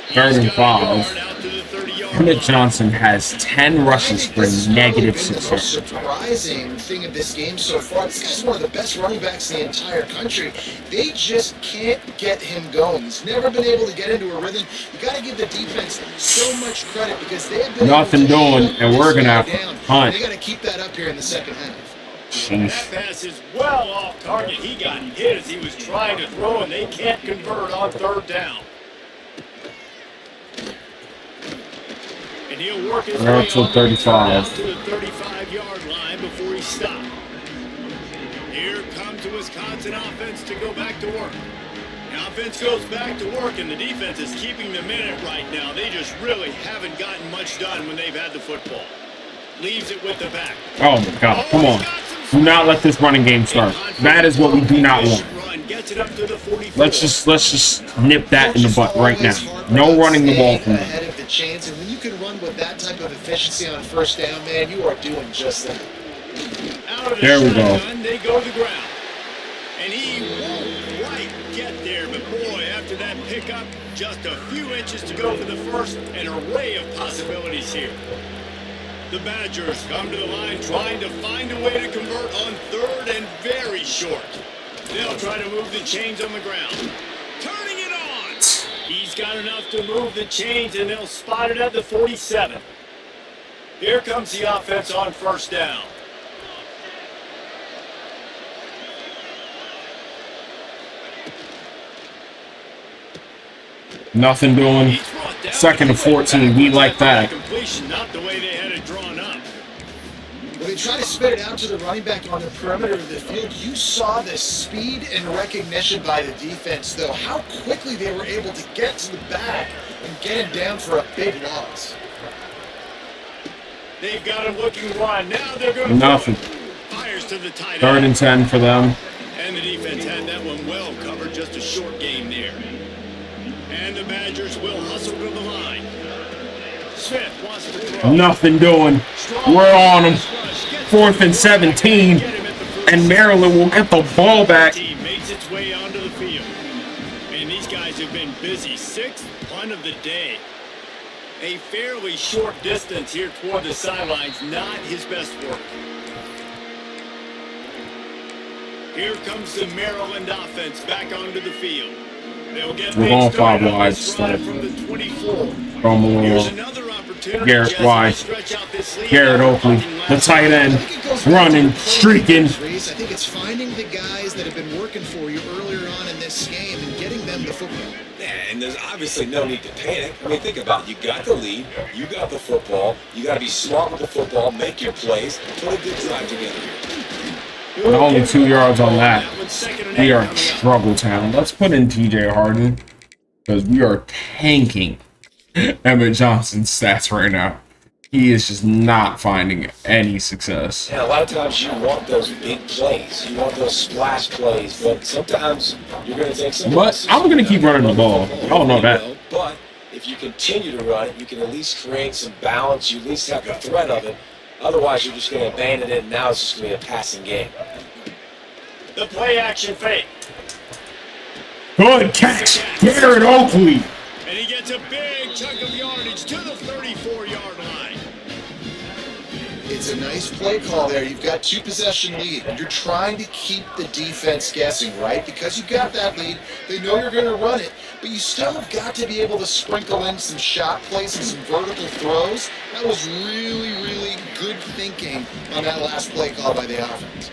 3rd and 5. Emmett Johnson has 10 rushes for negative The most success. surprising thing of this game so far, this guy's one of the best running backs in the entire country. They just can't get him going. He's never been able to get into a rhythm. You got to give the defense so much credit because they have been Nothing able to doing, shut and we're this gonna guy have to down. punt. They got to keep that up here in the second half. That pass is well off target. He got hit as he was trying to throw, and they can't convert on 3rd down. And he'll work his We're way up to on 35. to the 35-yard line before he stopped. Here comes the Wisconsin offense to go back to work. The offense goes back to work, and the defense is keeping them in it right now. They just really haven't gotten much done when they've had the football. Leaves it with the back. Oh my God, come on. Do not let this running game start. That is what we do not want. Let's just nip that in the butt right now. No running the ball from them. Ahead of the chains, and when you can run with that type of efficiency on 1st down, man, you are doing just that. There we go. They go to the ground. And he won't quite get there, but boy, after that pickup, just a few inches to go for the first, an array of possibilities here. The Badgers come to the line trying to find a way to convert on 3rd and very short. They'll try to move the chains on the ground. Turning it on! He's got enough to move the chains, and they'll spot it at the 47. Here comes the offense on 1st down. Nothing doing. 2nd and 14. We like that. Completion, not the way they had it drawn up. When they try to spit it out to the running back on the perimeter of the field, you saw the speed and recognition by the defense, though, how quickly they were able to get to the back and get him down for a big loss. They've got him looking wide. Now they're going to Nothing. fires to the tight 3rd end. and 10 for them. And the defense had that one well covered. Just a short game there. And the Badgers will hustle to the line. Smith wants to throw. Nothing doing. We're on them. 4th and 17. And Maryland will get the ball back. Team makes its way onto the field. And these guys have been busy. 6th punt of the day. A fairly short distance here toward the sidelines. Not his best work. Here comes the Maryland offense back onto the field. They'll get We're going 5 on wide. this drive from the 24. Throw 'em a Here's little. another opportunity. Garrett Jesse, wide. to stretch out this lead. Garrett Oakley, the tight end, running, streaking. I think it's finding the guys that have been working for you earlier on in this game and getting them the football. Yeah, and there's obviously no need to panic. I mean, think about it. You got the lead. You got the football. You got to be smart with the football. Make your plays. Put a good drive together here. And only 2 yards on that. One's 2nd and We 8 are coming up. trouble town. Let's put in TJ Harden because we are tanking Emmett Johnson's stats right now. He is just not finding any success. And a lot of times you want those big plays. You want those splash plays. But sometimes you're going to take some. But I'm going to keep running the ball. Y'all know that. But if you continue to run it, you can at least create some balance. You at least have the threat of it. Otherwise, you're just going to abandon it, and now it's just going to be a passing game. The play action fake. Good catch, Garrett Oakley. And he gets a big chunk of yardage to the 34-yard line. It's a nice play call there. You've got 2-possession lead. You're trying to keep the defense guessing, right? Because you've got that lead. They know you're going to run it, but you still have got to be able to sprinkle in some shot plays and some vertical throws. That was really, really good thinking on that last play call by the offense.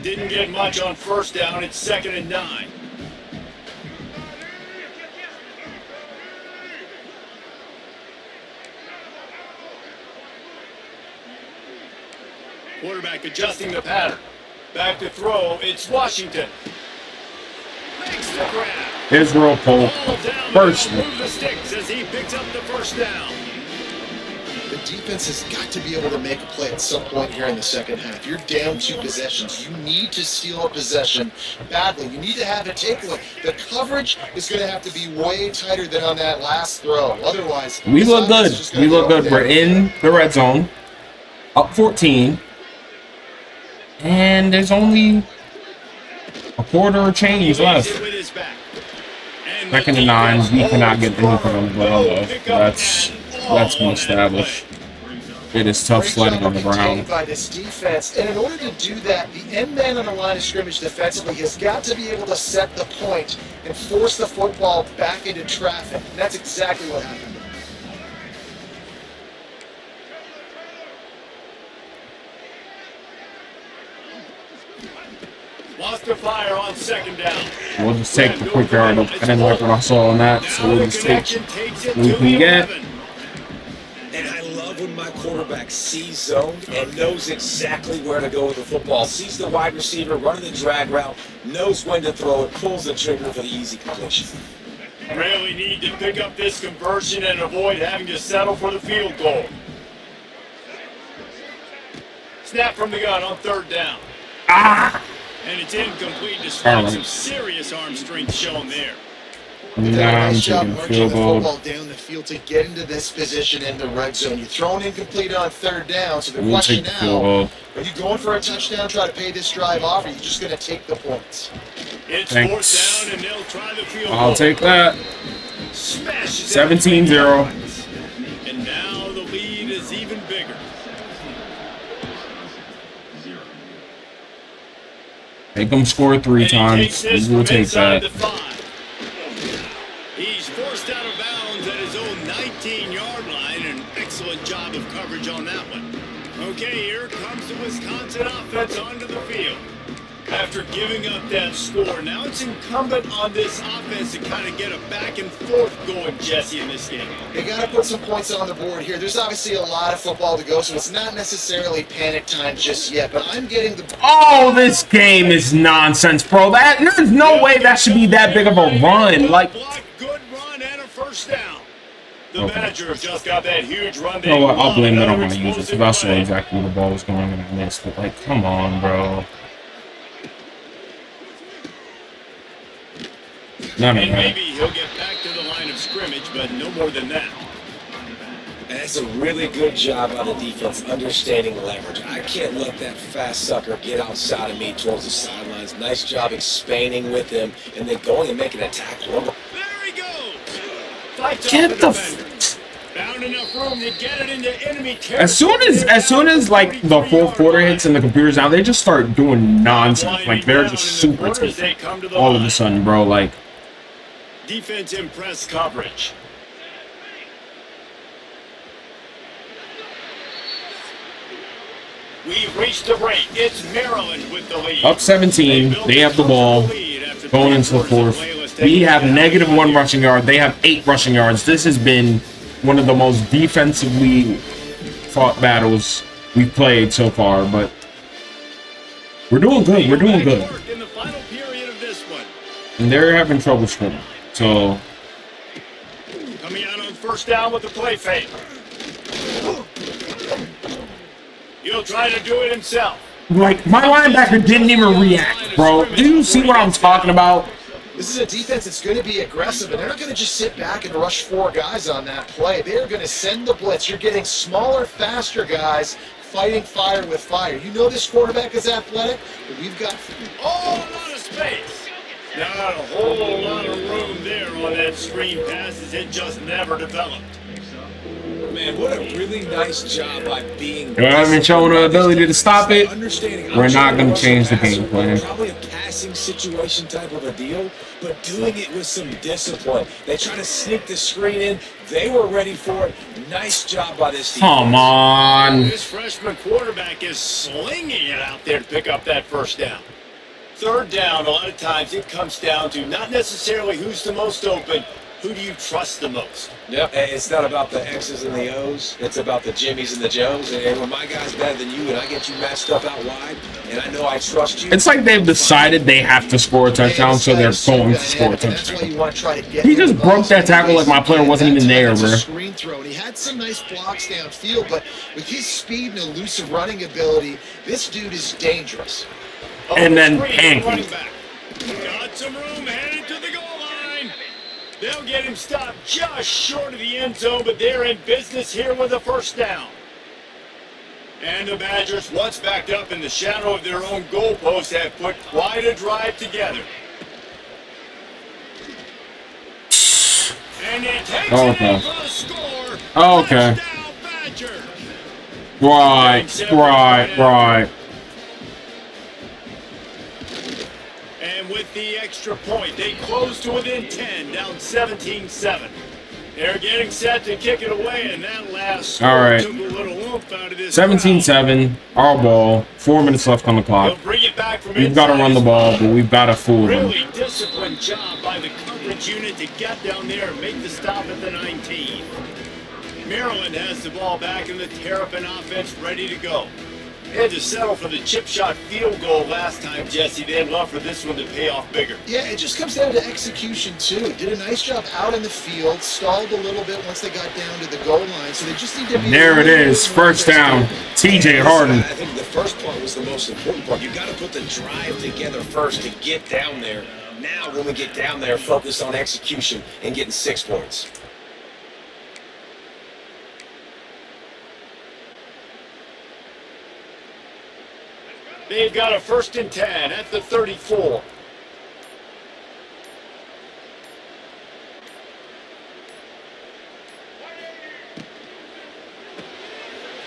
Didn't get much on 1st down. It's 2nd and 9. Quarterback adjusting the pattern. Back to throw. It's Washington. Makes the grab. Israel Pope. First. Move the sticks as he picks up the first down. The defense has got to be able to make a play at some point here in the second half. You're down 2 possessions. You need to steal a possession badly. You need to have a takeaway. The coverage is going to have to be way tighter than on that last throw. Otherwise, We look good. We look good. We're in the red zone. Up 14. And there's only a quarter change left. Second and 9. We cannot get anything on the ground, though. That's been established. It is tough sledding on the ground. By this defense, and in order to do that, the end man on the line of scrimmage defensively has got to be able to set the point and force the football back into traffic. And that's exactly what happened. Lost the fire on second down. We'll just take the quick yard. I didn't like what I saw on that, so we'll just take what we can get. And I love when my quarterback sees zone and knows exactly where to go with the football. Sees the wide receiver running the drag route, knows when to throw it, pulls the trigger for the easy completion. Really need to pick up this conversion and avoid having to settle for the field goal. Snap from the gun on third down. And it's incomplete despite some serious arm strength shown there. Nice job Taking marching field the goal. football down the field to get into this position in the red zone. You're throwing incomplete on third down, so the We'll question take the field now, goal. are you going for a touchdown, try to pay this drive off, or are you just going to take the points? It's Thanks. fourth down and they'll try the field goal. I'll take that. Smashes 17-0. And now the lead is even bigger. Make them score 3 And he takes times. this We will from take inside that. the 5. He's forced out of bounds at his own 19-yard line. An excellent job of coverage on that one. Okay, here comes the Wisconsin offense onto the field. After giving up that score, now it's incumbent on this offense to kind of get a back and forth going, Jesse, in this game. They got to put some points on the board here. There's obviously a lot of football to go, so it's not necessarily panic time just yet, but I'm getting the... Oh, this game is nonsense, bro. There's no way that should be that big of a run. Like, Good run and a first down. The manager just got that huge run. you know what? I'll blame that on my user because I saw exactly where the ball was going and I missed it. Like, come on, bro. None of And that. maybe he'll get back to the line of scrimmage, but no more than that. And that's a really good job on the defense, understanding leverage. I can't let that fast sucker get outside of me towards the sidelines. Nice job expanding with him and then going and making a tackle. There he goes. Fights Get off the defender. Found enough room to get it into enemy territory. As soon as like the fourth quarter hits and the computer's down, they just start doing nonsense. Like they're just super tight. All of a sudden, bro. Like, Defense in press coverage. We've reached the break. It's Maryland with the lead. up 17. They have the ball going into the fourth. We have -1 rushing yard. They have 8 rushing yards. This has been one of the most defensively fought battles we've played so far, but we're doing good. We're doing good. In the final period of this one. And they're having trouble scoring. So, Coming out on first down with the play fake. He'll try to do it himself. like, my linebacker didn't even react, bro. Do you see what I'm talking about? This is a defense that's going to be aggressive, and they're not going to just sit back and rush 4 guys on that play. They're going to send the blitz. You're getting smaller, faster guys fighting fire with fire. You know this quarterback is athletic, but we've got... Oh, a lot of space. Not a whole lot of room there on that screen pass as it just never developed. Man, what a really nice job by being... They haven't shown the ability to stop it. Understanding We're not going to change the game plan. Probably a passing situation type of a deal, but doing it with some discipline. They try to sneak the screen in. They were ready for it. Nice job by this team. Come on. This freshman quarterback is slinging it out there to pick up that first down. Third down, a lot of times it comes down to not necessarily who's the most open, who do you trust the most? Yep. It's not about the X's and the O's. It's about the Jimmys and the Joes. And when my guy's better than you and I get you matched up out wide, and I know I trust you. It's like they've decided they have to score a touchdown, so they're going to score a touchdown. He just broke that tackle like my player wasn't even there, bro. Screen throw, and he had some nice blocks downfield, but with his speed and elusive running ability, this dude is dangerous. And then Running pancake. back. Got some room, headed to the goal line. They'll get him stopped just short of the end zone, but they're in business here with a first down. And the Badgers, once backed up in the shadow of their own goalpost, have put quite a drive together. And it takes it in for the score. Okay. Touchdown, Badgers. Right. And with the extra point, they close to within 10, down 17-7. They're getting set to kick it away, and that last score All right. took a little oomph out of this 17-7, our ball, 4 minutes left on the clock. They'll bring it back from We've got to inside run the his ball, five. but we've got to fool them. Really disciplined job by the coverage unit to get down there and make the stop at the 19. Maryland has the ball back in the Terrapin offense ready to go. They had to settle for the chip shot field goal last time, Jesse. They'd love for this one to pay off bigger. Yeah, it just comes down to execution, too. Did a nice job out in the field, stalled a little bit once they got down to the goal line, so they just need to be... There it is, first down, TJ Harden. I think the first part was the most important part. You got to put the drive together first to get down there. Now, when we get down there, focus on execution and getting 6 points. They've got a 1st and 10 at the 34.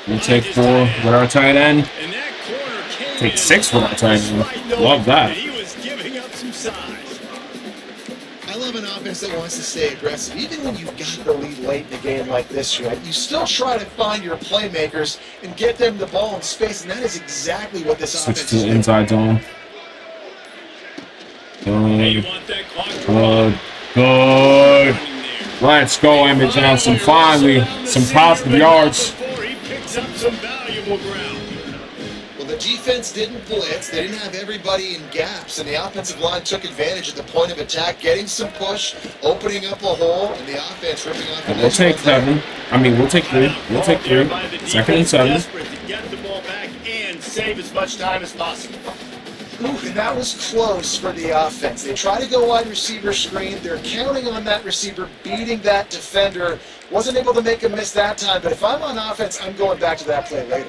We take 4 with our tight end. And that corner came Take in 6 with our tight end. right though, Love that. He was giving up some size. I love an offense that wants to stay aggressive. Even when you've got the lead late in a game like this, right, you still try to find your playmakers and get them the ball in space, and that is exactly what this Switch offense to is the doing. inside zone. Hey, you Good. want that clock to Good. run. Let's go, Emmett Johnson. Finally, some positive yards. Before he picks up some valuable ground. Well, the defense didn't blitz. They didn't have everybody in gaps, and the offensive line took advantage at the point of attack, getting some push, opening up a hole, and the offense ripping off the We'll take 7. I mean, we'll take 3. We'll take 3. 2nd and 7. Desperate to get the ball back and save as much time as possible. Ooh, and that was close for the offense. They try to go wide receiver screen. They're counting on that receiver beating that defender. Wasn't able to make a miss that time, but if I'm on offense, I'm going back to that play later.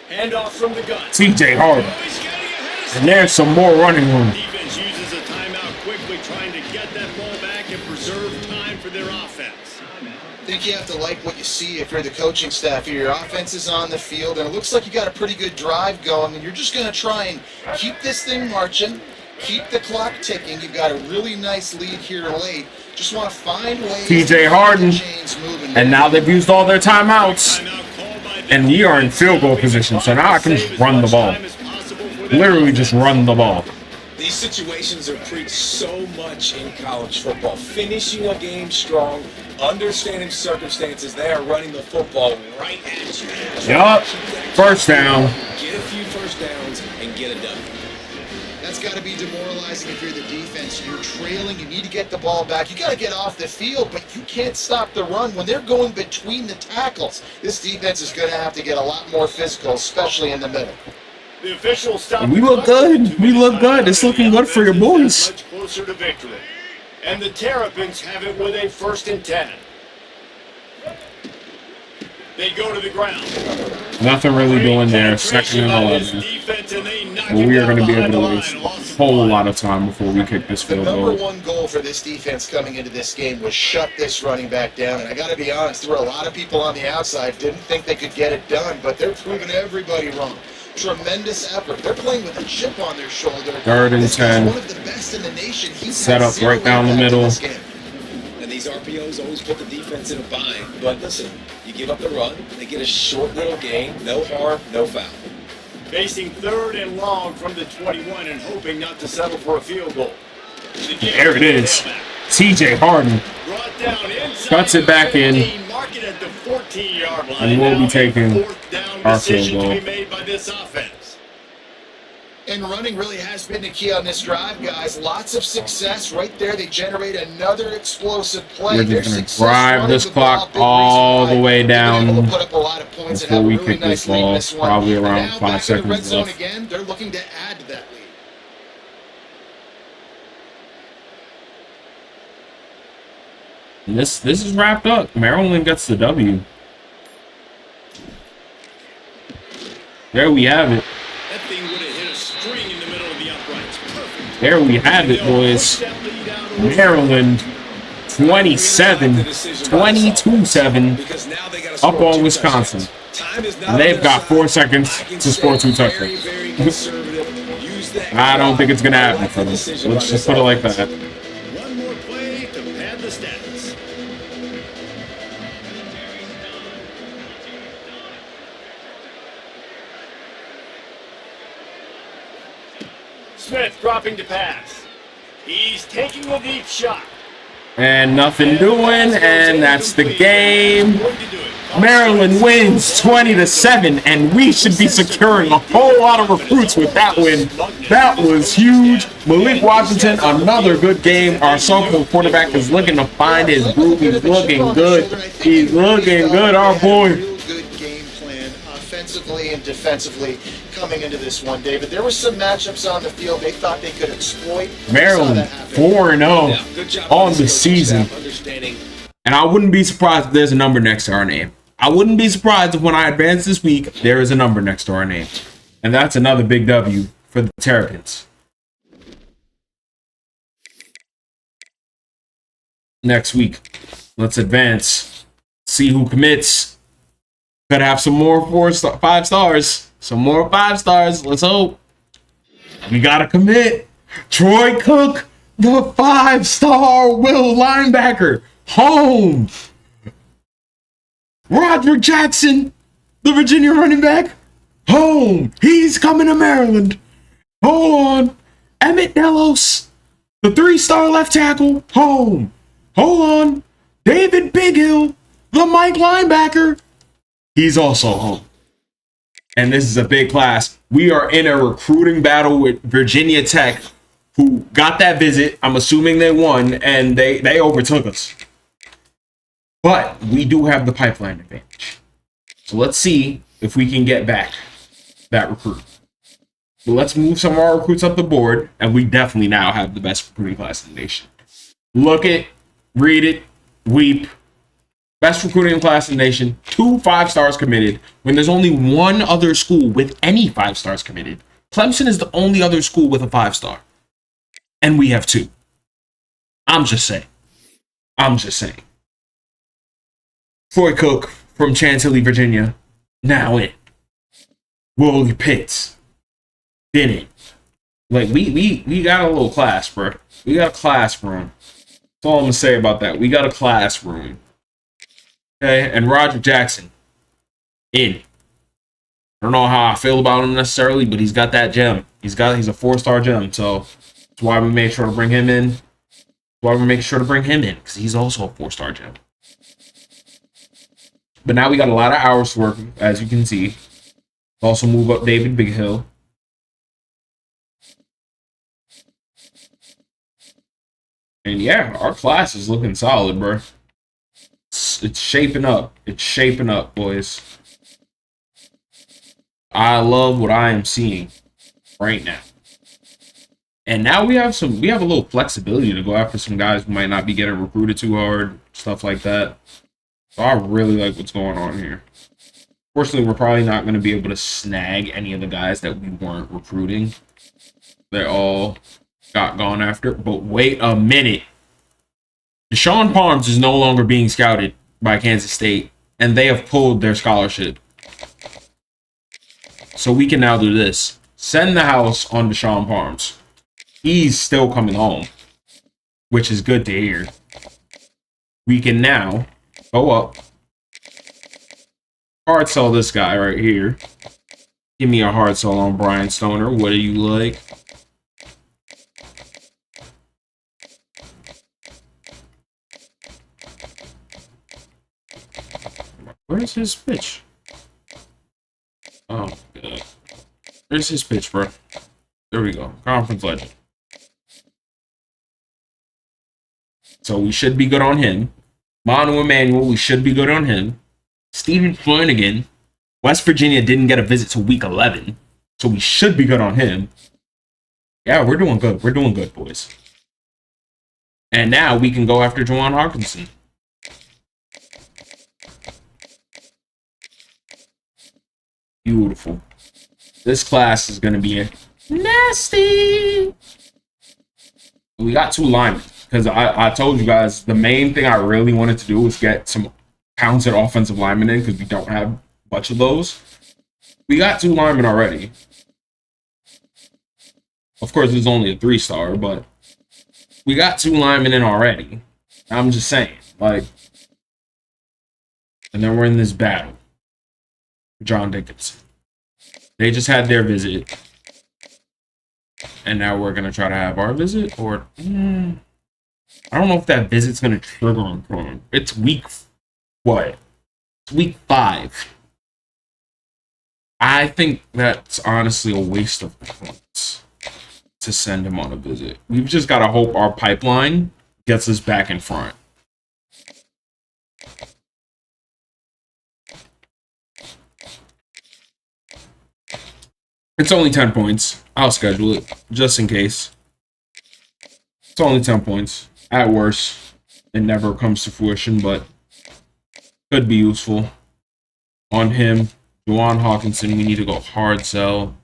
Handoff from the gun. TJ Harden. Oh, he's getting ahead of And there's some more running room. Defense uses a timeout quickly, trying to get that ball back and preserve time for their offense. I think you have to like what you see if you're the coaching staff here. Your offense is on the field, and it looks like you got a pretty good drive going, and you're just going to try and keep this thing marching, keep the clock ticking. You've got a really nice lead here late. Just want to find ways TJ to keep Harden. the chains moving. And now they've used all their timeouts. Timeout called by the And we are in field goal position, so now I can just run the ball. Literally just run the ball. These situations are preached so much in college football. Finishing a game strong, understanding circumstances. They are running the football right at you. Yup. First down. Get a few first downs and get it done. That's got to be demoralizing if you're the defense. You're trailing. You need to get the ball back. You got to get off the field, but you can't stop the run when they're going between the tackles. This defense is going to have to get a lot more physical, especially in the middle. The officials stop. We look good. We look good. It's looking good for your boys. Much closer to victory. And the Terrapins have it with a 1st and 10. They go to the ground. Nothing really doing there. 2nd and 11. But we are going to be able to waste a whole lot of time before we kick this The field number goal. one goal for this defense coming into this game was shut this running back down. And I got to be honest, there were a lot of people on the outside didn't think they could get it done, but they're proving everybody wrong. Tremendous effort. They're playing with a chip on their shoulder. 3rd and This guy's 10. one of the best in the nation. He's Set had up zero right down the impact in middle. this game. And these RPOs always put the defense in a bind. But listen, you give up the run, they get a short little gain, no harm, no foul. Facing 3rd and long from the 21 and hoping not to settle for a field goal. There it is. TJ Harden cuts it back in, and we'll be taking our field goal. And running really has been the key on this drive, guys. Lots of success right there. They generate another explosive play. We're just going to drive this clock all the way down before we kick this ball, probably around 5 seconds left. Again, they're looking to add to that lead. And this is wrapped up. Maryland gets the W. There we have it. That thing would have hit a string in the middle of the uprights. Perfect. There we have it, boys. Maryland 27, 22-7 up on Wisconsin. And they've got 4 seconds to score 2 touchdowns. I don't think it's going to happen for them. Let's just put it like that. One more play to pad the stats. Smith dropping to pass. He's taking a deep shot. And nothing doing, and that's the game. Maryland wins 20-7, and we should be securing a whole lot of recruits with that win. That was huge. Malik Washington, another good game. Our sophomore quarterback is looking to find his groove. He's looking good. He's looking good, our boy. Good game plan, offensively and defensively, coming into this one, David. There were some matchups on the field they thought they could exploit. Maryland 4-0 on the season. And I wouldn't be surprised if there's a number next to our name. I wouldn't be surprised if when I advance this week, there is a number next to our name. And that's another big W for the Terrapins. Next week, let's advance. See who commits. Could have some more 5 stars. Some more 5 stars. Let's hope. We got to commit. Troy Cook, the 5-star Will linebacker. Home. Roderick Jackson, the Virginia running back. Home. He's coming to Maryland. Hold on. Emmett Delos, the 3-star left tackle. Home. Hold on. David Bighill, the Mike linebacker. He's also home. And this is a big class. We are in a recruiting battle with Virginia Tech, who got that visit. I'm assuming they won, and they overtook us. But we do have the pipeline advantage. So let's see if we can get back that recruit. So let's move some of our recruits up the board, and we definitely now have the best recruiting class in the nation. Look it, read it, weep. Best recruiting class in the nation. 2 5 stars committed when there's only one other school with any 5 stars committed. Clemson is the only other school with a 5-star. And we have 2. I'm just saying. Troy Cook from Chantilly, Virginia, now in. Willie Pitts, been in. Like, we got a little class, bro. We got a classroom. That's all I'm going to say about that. We got a classroom. Okay, and Roger Jackson, in. I don't know how I feel about him necessarily, but he's got that gem. He's a 4-star gem, so that's why we made sure to bring him in. Because he's also a 4-star gem. But now we got a lot of hours to work, as you can see. Also move up David Bighill. And yeah, our class is looking solid, bro. It's shaping up. It's shaping up, boys. I love what I am seeing right now. And now we have a little flexibility to go after some guys who might not be getting recruited too hard, stuff like that. So I really like what's going on here. Fortunately, we're probably not going to be able to snag any of the guys that we weren't recruiting. They all got gone after. But wait a minute. Deshaun Palms is no longer being scouted by Kansas State, and they have pulled their scholarship. So we can now do this. Send the house on Deshaun Palms. He's still coming home, which is good to hear. We can now go up, hard sell this guy right here, Give me a hard sell on Brian Stoner. What do you like? Where's his pitch? Oh, God. Where's his pitch, bro? There we go. Conference legend. So we should be good on him. Manu Emmanuel, we should be good on him. Stephen Flanagan. West Virginia didn't get a visit to week 11. So we should be good on him. Yeah, we're doing good. We're doing good, boys. And now we can go after Juwan Hawkinson. Beautiful. This class is going to be nasty. We got 2 linemen. Because I told you guys, the main thing I really wanted to do was get some talented offensive linemen in, because we don't have a bunch of those. We got 2 linemen already. Of course, it's only a 3-star, but we got 2 linemen in already. I'm just saying, like, and then we're in this battle. John Dickinson. They just had their visit. And now we're going to try to have our visit, or... I don't know if that visit's going to trigger on him. It's week... What? It's week 5. I think that's honestly a waste of points to send him on a visit. We've just got to hope our pipeline gets us back in front. It's only 10 points. I'll schedule it, just in case. It's only 10 points. At worst, it never comes to fruition, but could be useful. On him, Juwan Hawkinson, we need to go hard sell.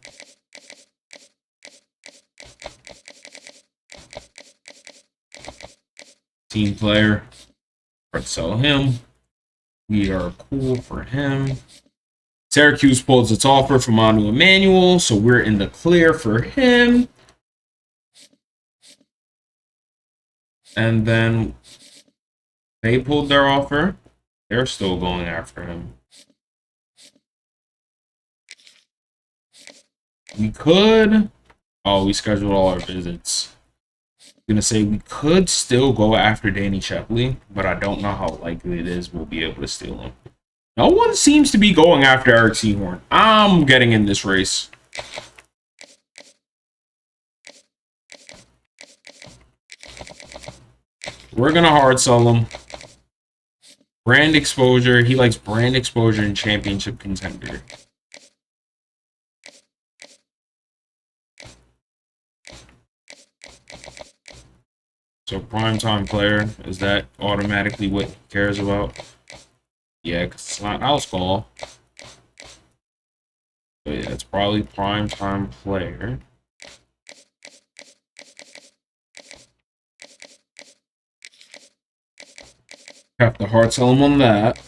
Team player. Hard sell him. We are cool for him. Syracuse pulls its offer for Manu Emmanuel, so we're in the clear for him. And then they pulled their offer. They're still going after him. We could... Oh, we scheduled all our visits. I'm going to say we could still go after Danny Shepley, but I don't know how likely it is we'll be able to steal him. No one seems to be going after Eric Seahorn. I'm getting in this race. We're going to hard sell him. Brand exposure. He likes brand exposure and championship contender. So primetime player, is that automatically what he cares about? Yeah, because it's not house call. So yeah, it's probably primetime player. Have to hard sell him on that.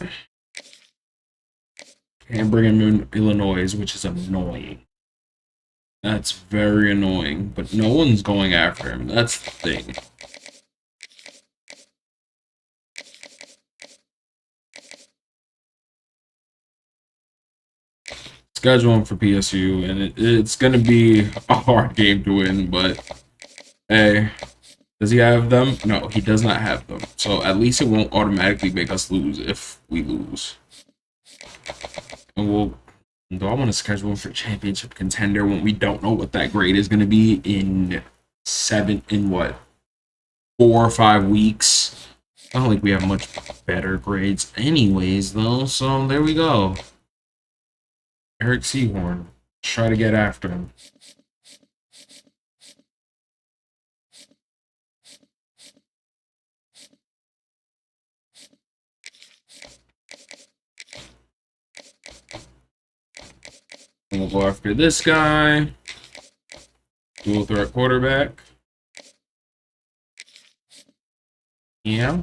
Can't bring him in Illinois, which is annoying. That's very annoying, but no one's going after him. That's the thing. Schedule him for PSU, and it's going to be a hard game to win, but hey, does he have them? No, he does not have them. So at least it won't automatically make us lose if we lose. And we'll... Do I want to schedule him for championship contender when we don't know what that grade is going to be in 4 or 5 weeks? It's not like we have much better grades anyways, though. So there we go. Eric Seahorn. Try to get after him. And we'll go after this guy. Dual threat quarterback. Yeah.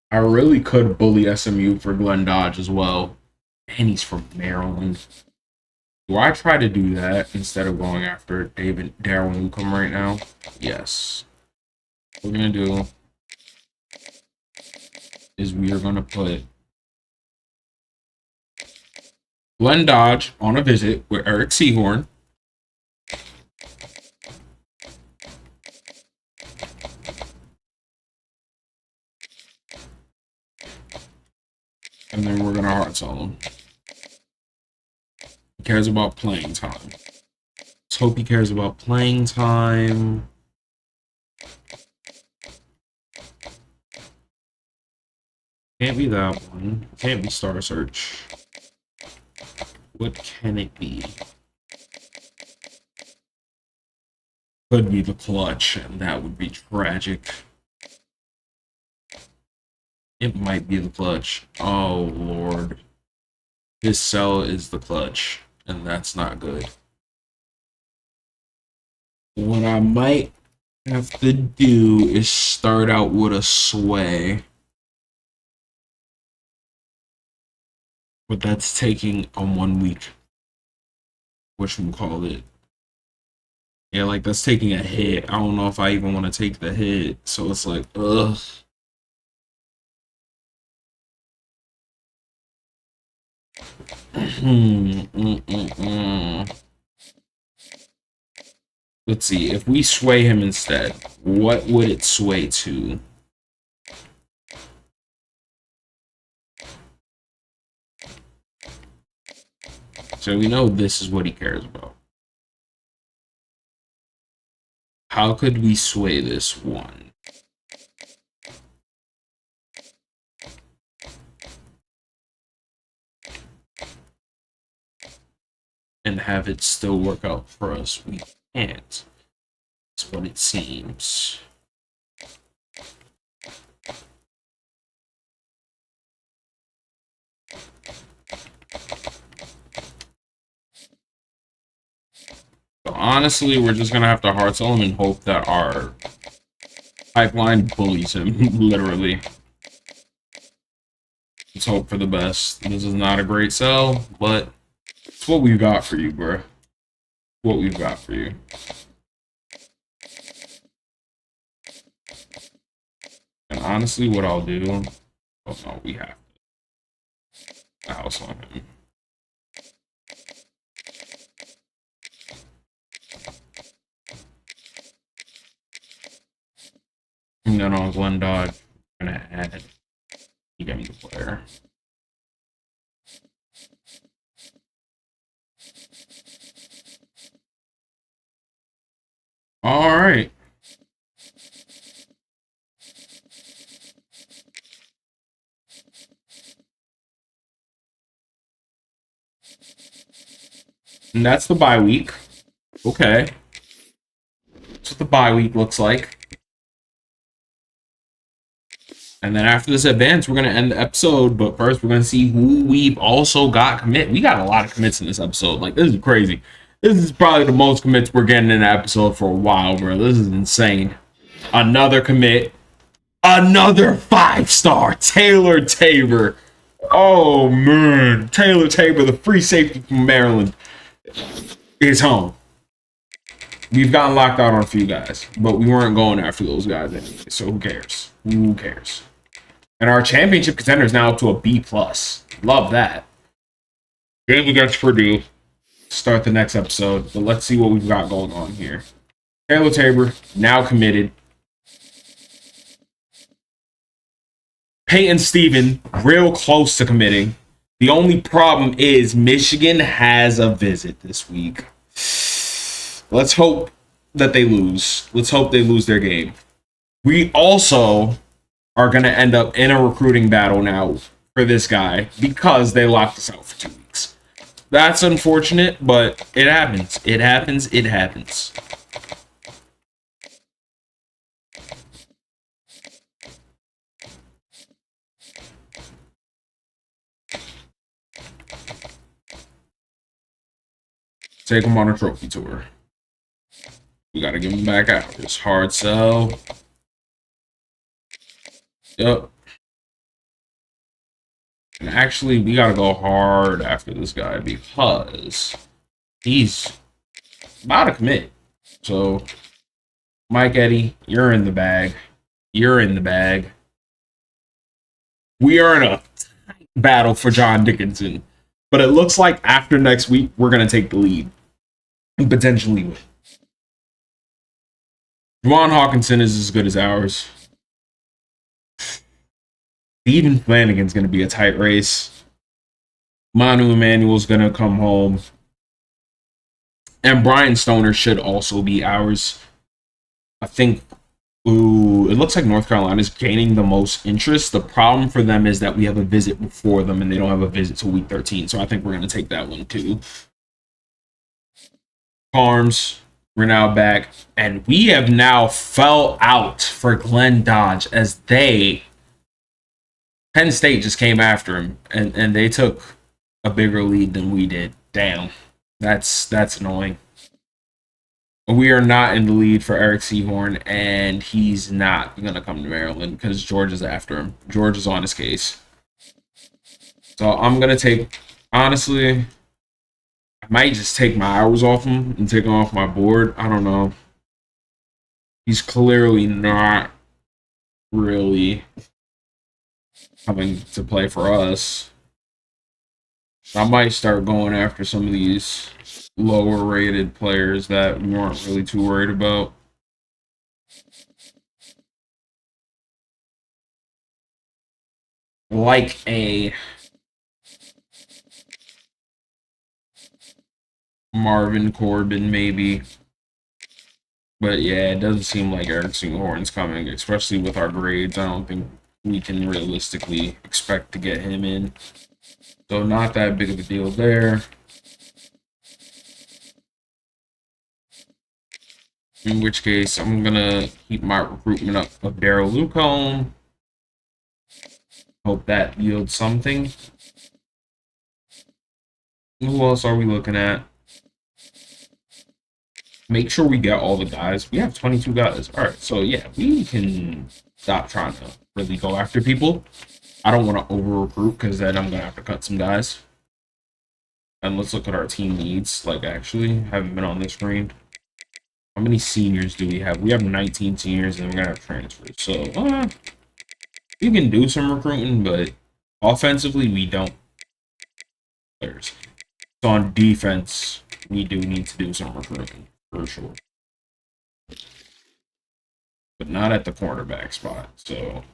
I really could bully SMU for Glenn Dodge as well. And he's from Maryland. Do I try to do that instead of going after Darryl Newcomb right now? Yes. What we're going to do is we are going to put Glenn Dodge on a visit with Eric Seahorn. And then we're going to hard sell him. He cares about playing time. Let's hope he cares about playing time. Can't be that one. Can't be Star Search. What can it be? Could be the clutch, and that would be tragic. It might be the clutch. Oh, Lord. His sell is the clutch, and that's not good. What I might have to do is start out with a sway. But that's taking a 1 week. Whatchamacallit. Yeah, like that's taking a hit. I don't know if I even want to take the hit. So it's like, ugh. Let's see. If we sway him instead, what would it sway to? So we know this is what he cares about. How could we sway this one? And have it still work out for us? We can't. That's what it seems. So honestly, we're just gonna have to hard sell him and hope that our pipeline bullies him, literally. Let's hope for the best. This is not a great sell, but it's what we've got for you, bro. What we've got for you. And honestly, what I'll do... Oh, no, we have to house on him. And then on Glenn Dodge, I'm going to add... You got me the player. All right. And that's the bye week. Okay. That's what the bye week looks like. And then after this advance, we're going to end the episode. But first, we're going to see who we've also got commit. We got a lot of commits in this episode. Like, this is crazy. This is probably the most commits we're getting in an episode for a while, bro. This is insane. Another commit. Another 5-star. Taylor Tabor. Oh, man. Taylor Tabor, the free safety from Maryland, is home. We've gotten locked out on a few guys, but we weren't going after those guys anyway, so who cares? Who cares? And our championship contender is now up to a B+. Love that. Game against Purdue. Start the next episode, but let's see what we've got going on here. Taylor Tabor, now committed. Peyton Steven, real close to committing. The only problem is Michigan has a visit this week. Let's hope that they lose. Let's hope they lose their game. We also are going to end up in a recruiting battle now for this guy because they locked us out for 2 weeks. That's unfortunate, but it happens. It happens. It happens. Take him on a trophy tour. We got to give him back out. Just hard sell. Yep. And actually, we got to go hard after this guy because he's about to commit. So, Mike Eddy, you're in the bag. You're in the bag. We are in a battle for John Dickinson. But it looks like after next week, we're going to take the lead and potentially win. Juwan Hawkinson is as good as ours. Even Flanagan's going to be a tight race. Manu Emanuel's going to come home. And Brian Stoner should also be ours. I think, it looks like North Carolina is gaining the most interest. The problem for them is that we have a visit before them, and they don't have a visit till week 13. So I think we're going to take that one too. Farms, we're now back. And we have now fell out for Glenn Dodge as Penn State just came after him, and they took a bigger lead than we did. Damn. That's annoying. We are not in the lead for Eric Seahorn, and he's not going to come to Maryland because George is after him. George is on his case. So I'm going to take, honestly, I might just take my hours off him and take him off my board. I don't know. He's clearly not really coming to play for us. I might start going after some of these lower rated players that we weren't really too worried about. Like a Marvin Corbin, maybe. But yeah, it doesn't seem like Eric Seahorn's coming, especially with our grades. I don't think we can realistically expect to get him in. So not that big of a deal there. In which case, I'm going to keep my recruitment up of Daryl Lucombe. Hope that yields something. Who else are we looking at? Make sure we get all the guys. We have 22 guys. All right, so yeah, we can stop trying to really go after people. I don't want to over-recruit because then I'm going to have to cut some guys. And let's look at our team needs. Like, actually, haven't been on this screen. How many seniors do we have? We have 19 seniors, and we're going to have transfers. So, we can do some recruiting, but offensively, we don't. Players. So, on defense, we do need to do some recruiting, for sure. But not at the cornerback spot, so...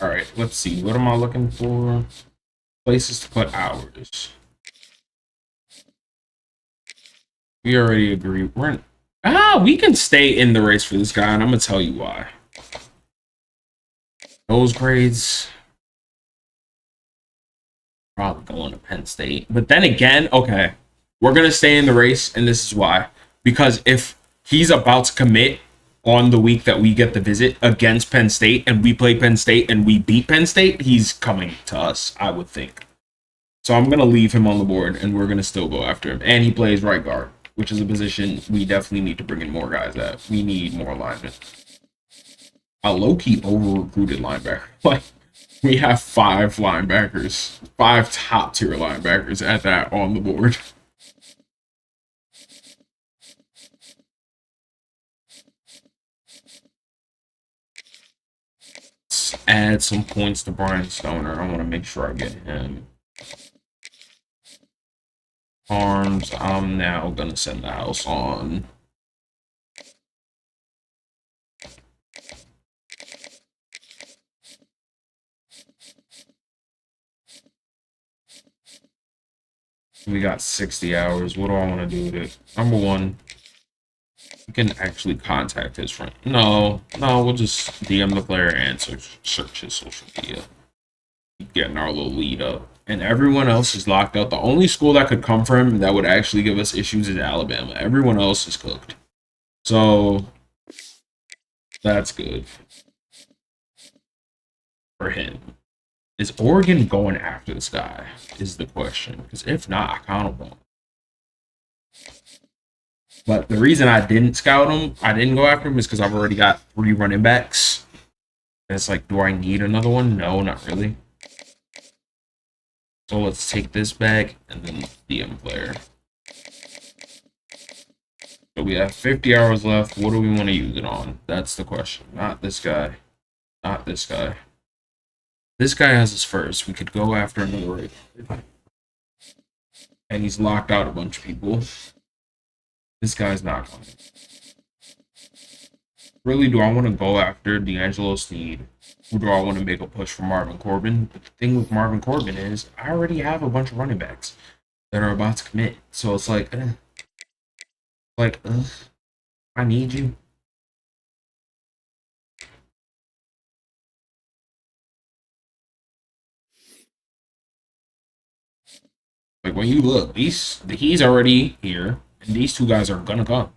All right, let's see. What am I looking for? Places to put hours. We already agreed. We can stay in the race for this guy, and I'm gonna tell you why. Those grades probably going to Penn State. But then again, okay, we're gonna stay in the race, and this is why. Because if he's about to commit on the week that we get the visit against Penn State and we play Penn State and we beat Penn State, he's coming to us, I would think. So I'm going to leave him on the board and we're going to still go after him. And he plays right guard, which is a position we definitely need to bring in more guys at. We need more linemen. A low-key over-recruited linebacker. Like, we have 5 linebackers, 5 top-tier linebackers at that on the board. Add some points to Brian Stoner. I want to make sure I get him. Arms, I'm now going to send the house on. We got 60 hours. What do I want to do with it? Number one, we can actually contact his friend. No, we'll just DM the player and search his social media. Keep getting our little lead up. And everyone else is locked out. The only school that could come for him that would actually give us issues is Alabama. Everyone else is cooked. So, that's good. for him. Is Oregon going after this guy? Is the question. Because if not, I kind of won't. But the reason I didn't scout him, I didn't go after him, is because I've already got 3 running backs. And it's like, do I need another one? No, not really. So let's take this back and then DM player. So we have 50 hours left. What do we want to use it on? That's the question. Not this guy. Not this guy. This guy has his first. We could go after another right. And he's locked out a bunch of people. This guy's not going. Really, do I want to go after D'Angelo Sneed? Or do I want to make a push for Marvin Corbin? But the thing with Marvin Corbin is I already have a bunch of running backs that are about to commit. So it's like, I need you. Like, when you look, he's already here, and these 2 guys are gonna come.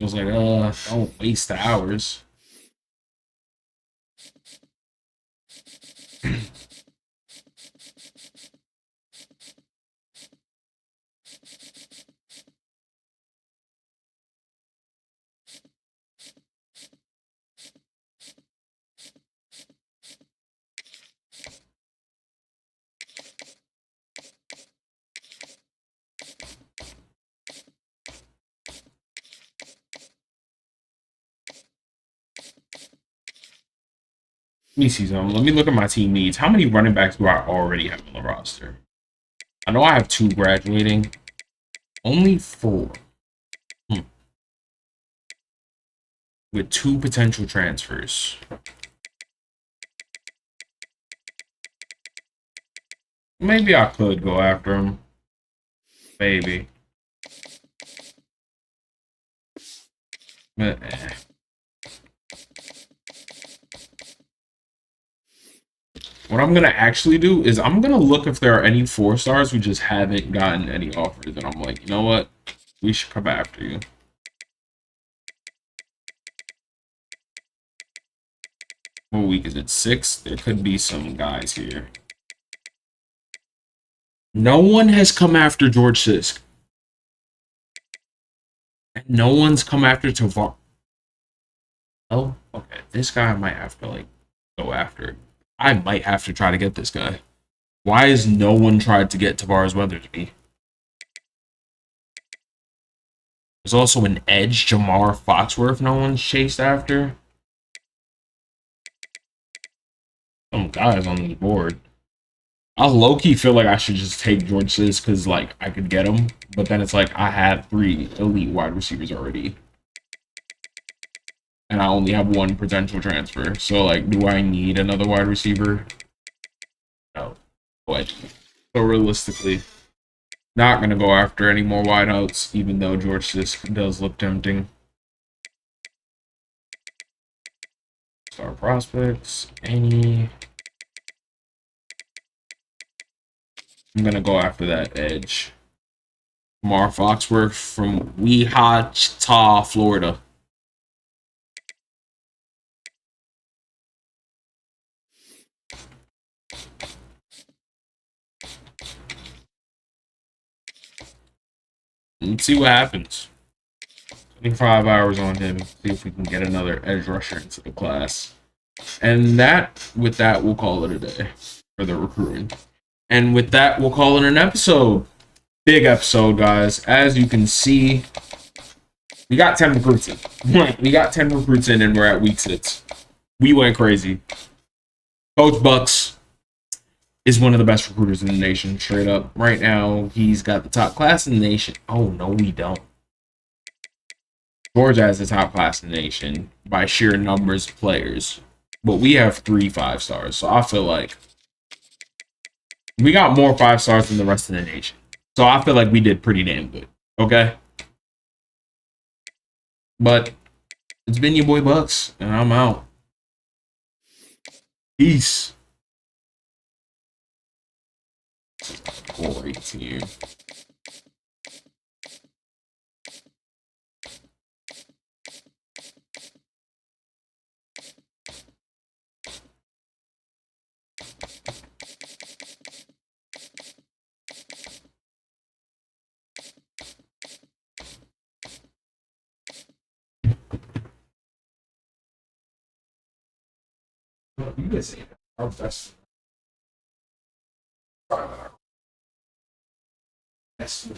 It was like, don't waste the hours. Let me see something. Let me look at my team needs. How many running backs do I already have on the roster? I know I have 2 graduating. Only 4. With 2 potential transfers. Maybe I could go after him. Maybe. But, what I'm going to actually do is I'm going to look if there are any 4 stars who just haven't gotten any offers. And I'm like, you know what? We should come after you. What week is it? 6? There could be some guys here. No one has come after George Sisk. And no one's come after Tavar. Oh, okay. This guy I might have to, like, go after. I might have to try to get this guy. Why has no one tried to get Tavares Weathersby? There's also an edge, Jamar Foxworth, no one's chased after. Some guys on the board. I low-key feel like I should just take George Sis because, like, I could get him. But then it's like I have 3 elite wide receivers already. And I only have 1 potential transfer. So, like, do I need another wide receiver? No. But, so realistically, not going to go after any more wideouts, even though George Sisk does look tempting. Star prospects, any. I'm going to go after that edge. Mar Foxworth from Wichita, Florida. Let's see what happens. 25 hours on him. See if we can get another edge rusher into the class. And with that, we'll call it a day for the recruiting. And with that, we'll call it an episode. Big episode, guys. As you can see, we got 10 recruits in. We got 10 recruits in, and we're at week 6. We went crazy. Coach Bucks is one of the best recruiters in the nation, straight up. Right now, he's got the top class in the nation. Oh, no, we don't. Georgia has the top class in the nation by sheer numbers of players. But we have 3 5-stars, so I feel like we got more 5-stars than the rest of the nation. So I feel like we did pretty damn good. Okay? But it's been your boy Bucks, and I'm out. Peace. Great team. you can see that. Oh, that's yes.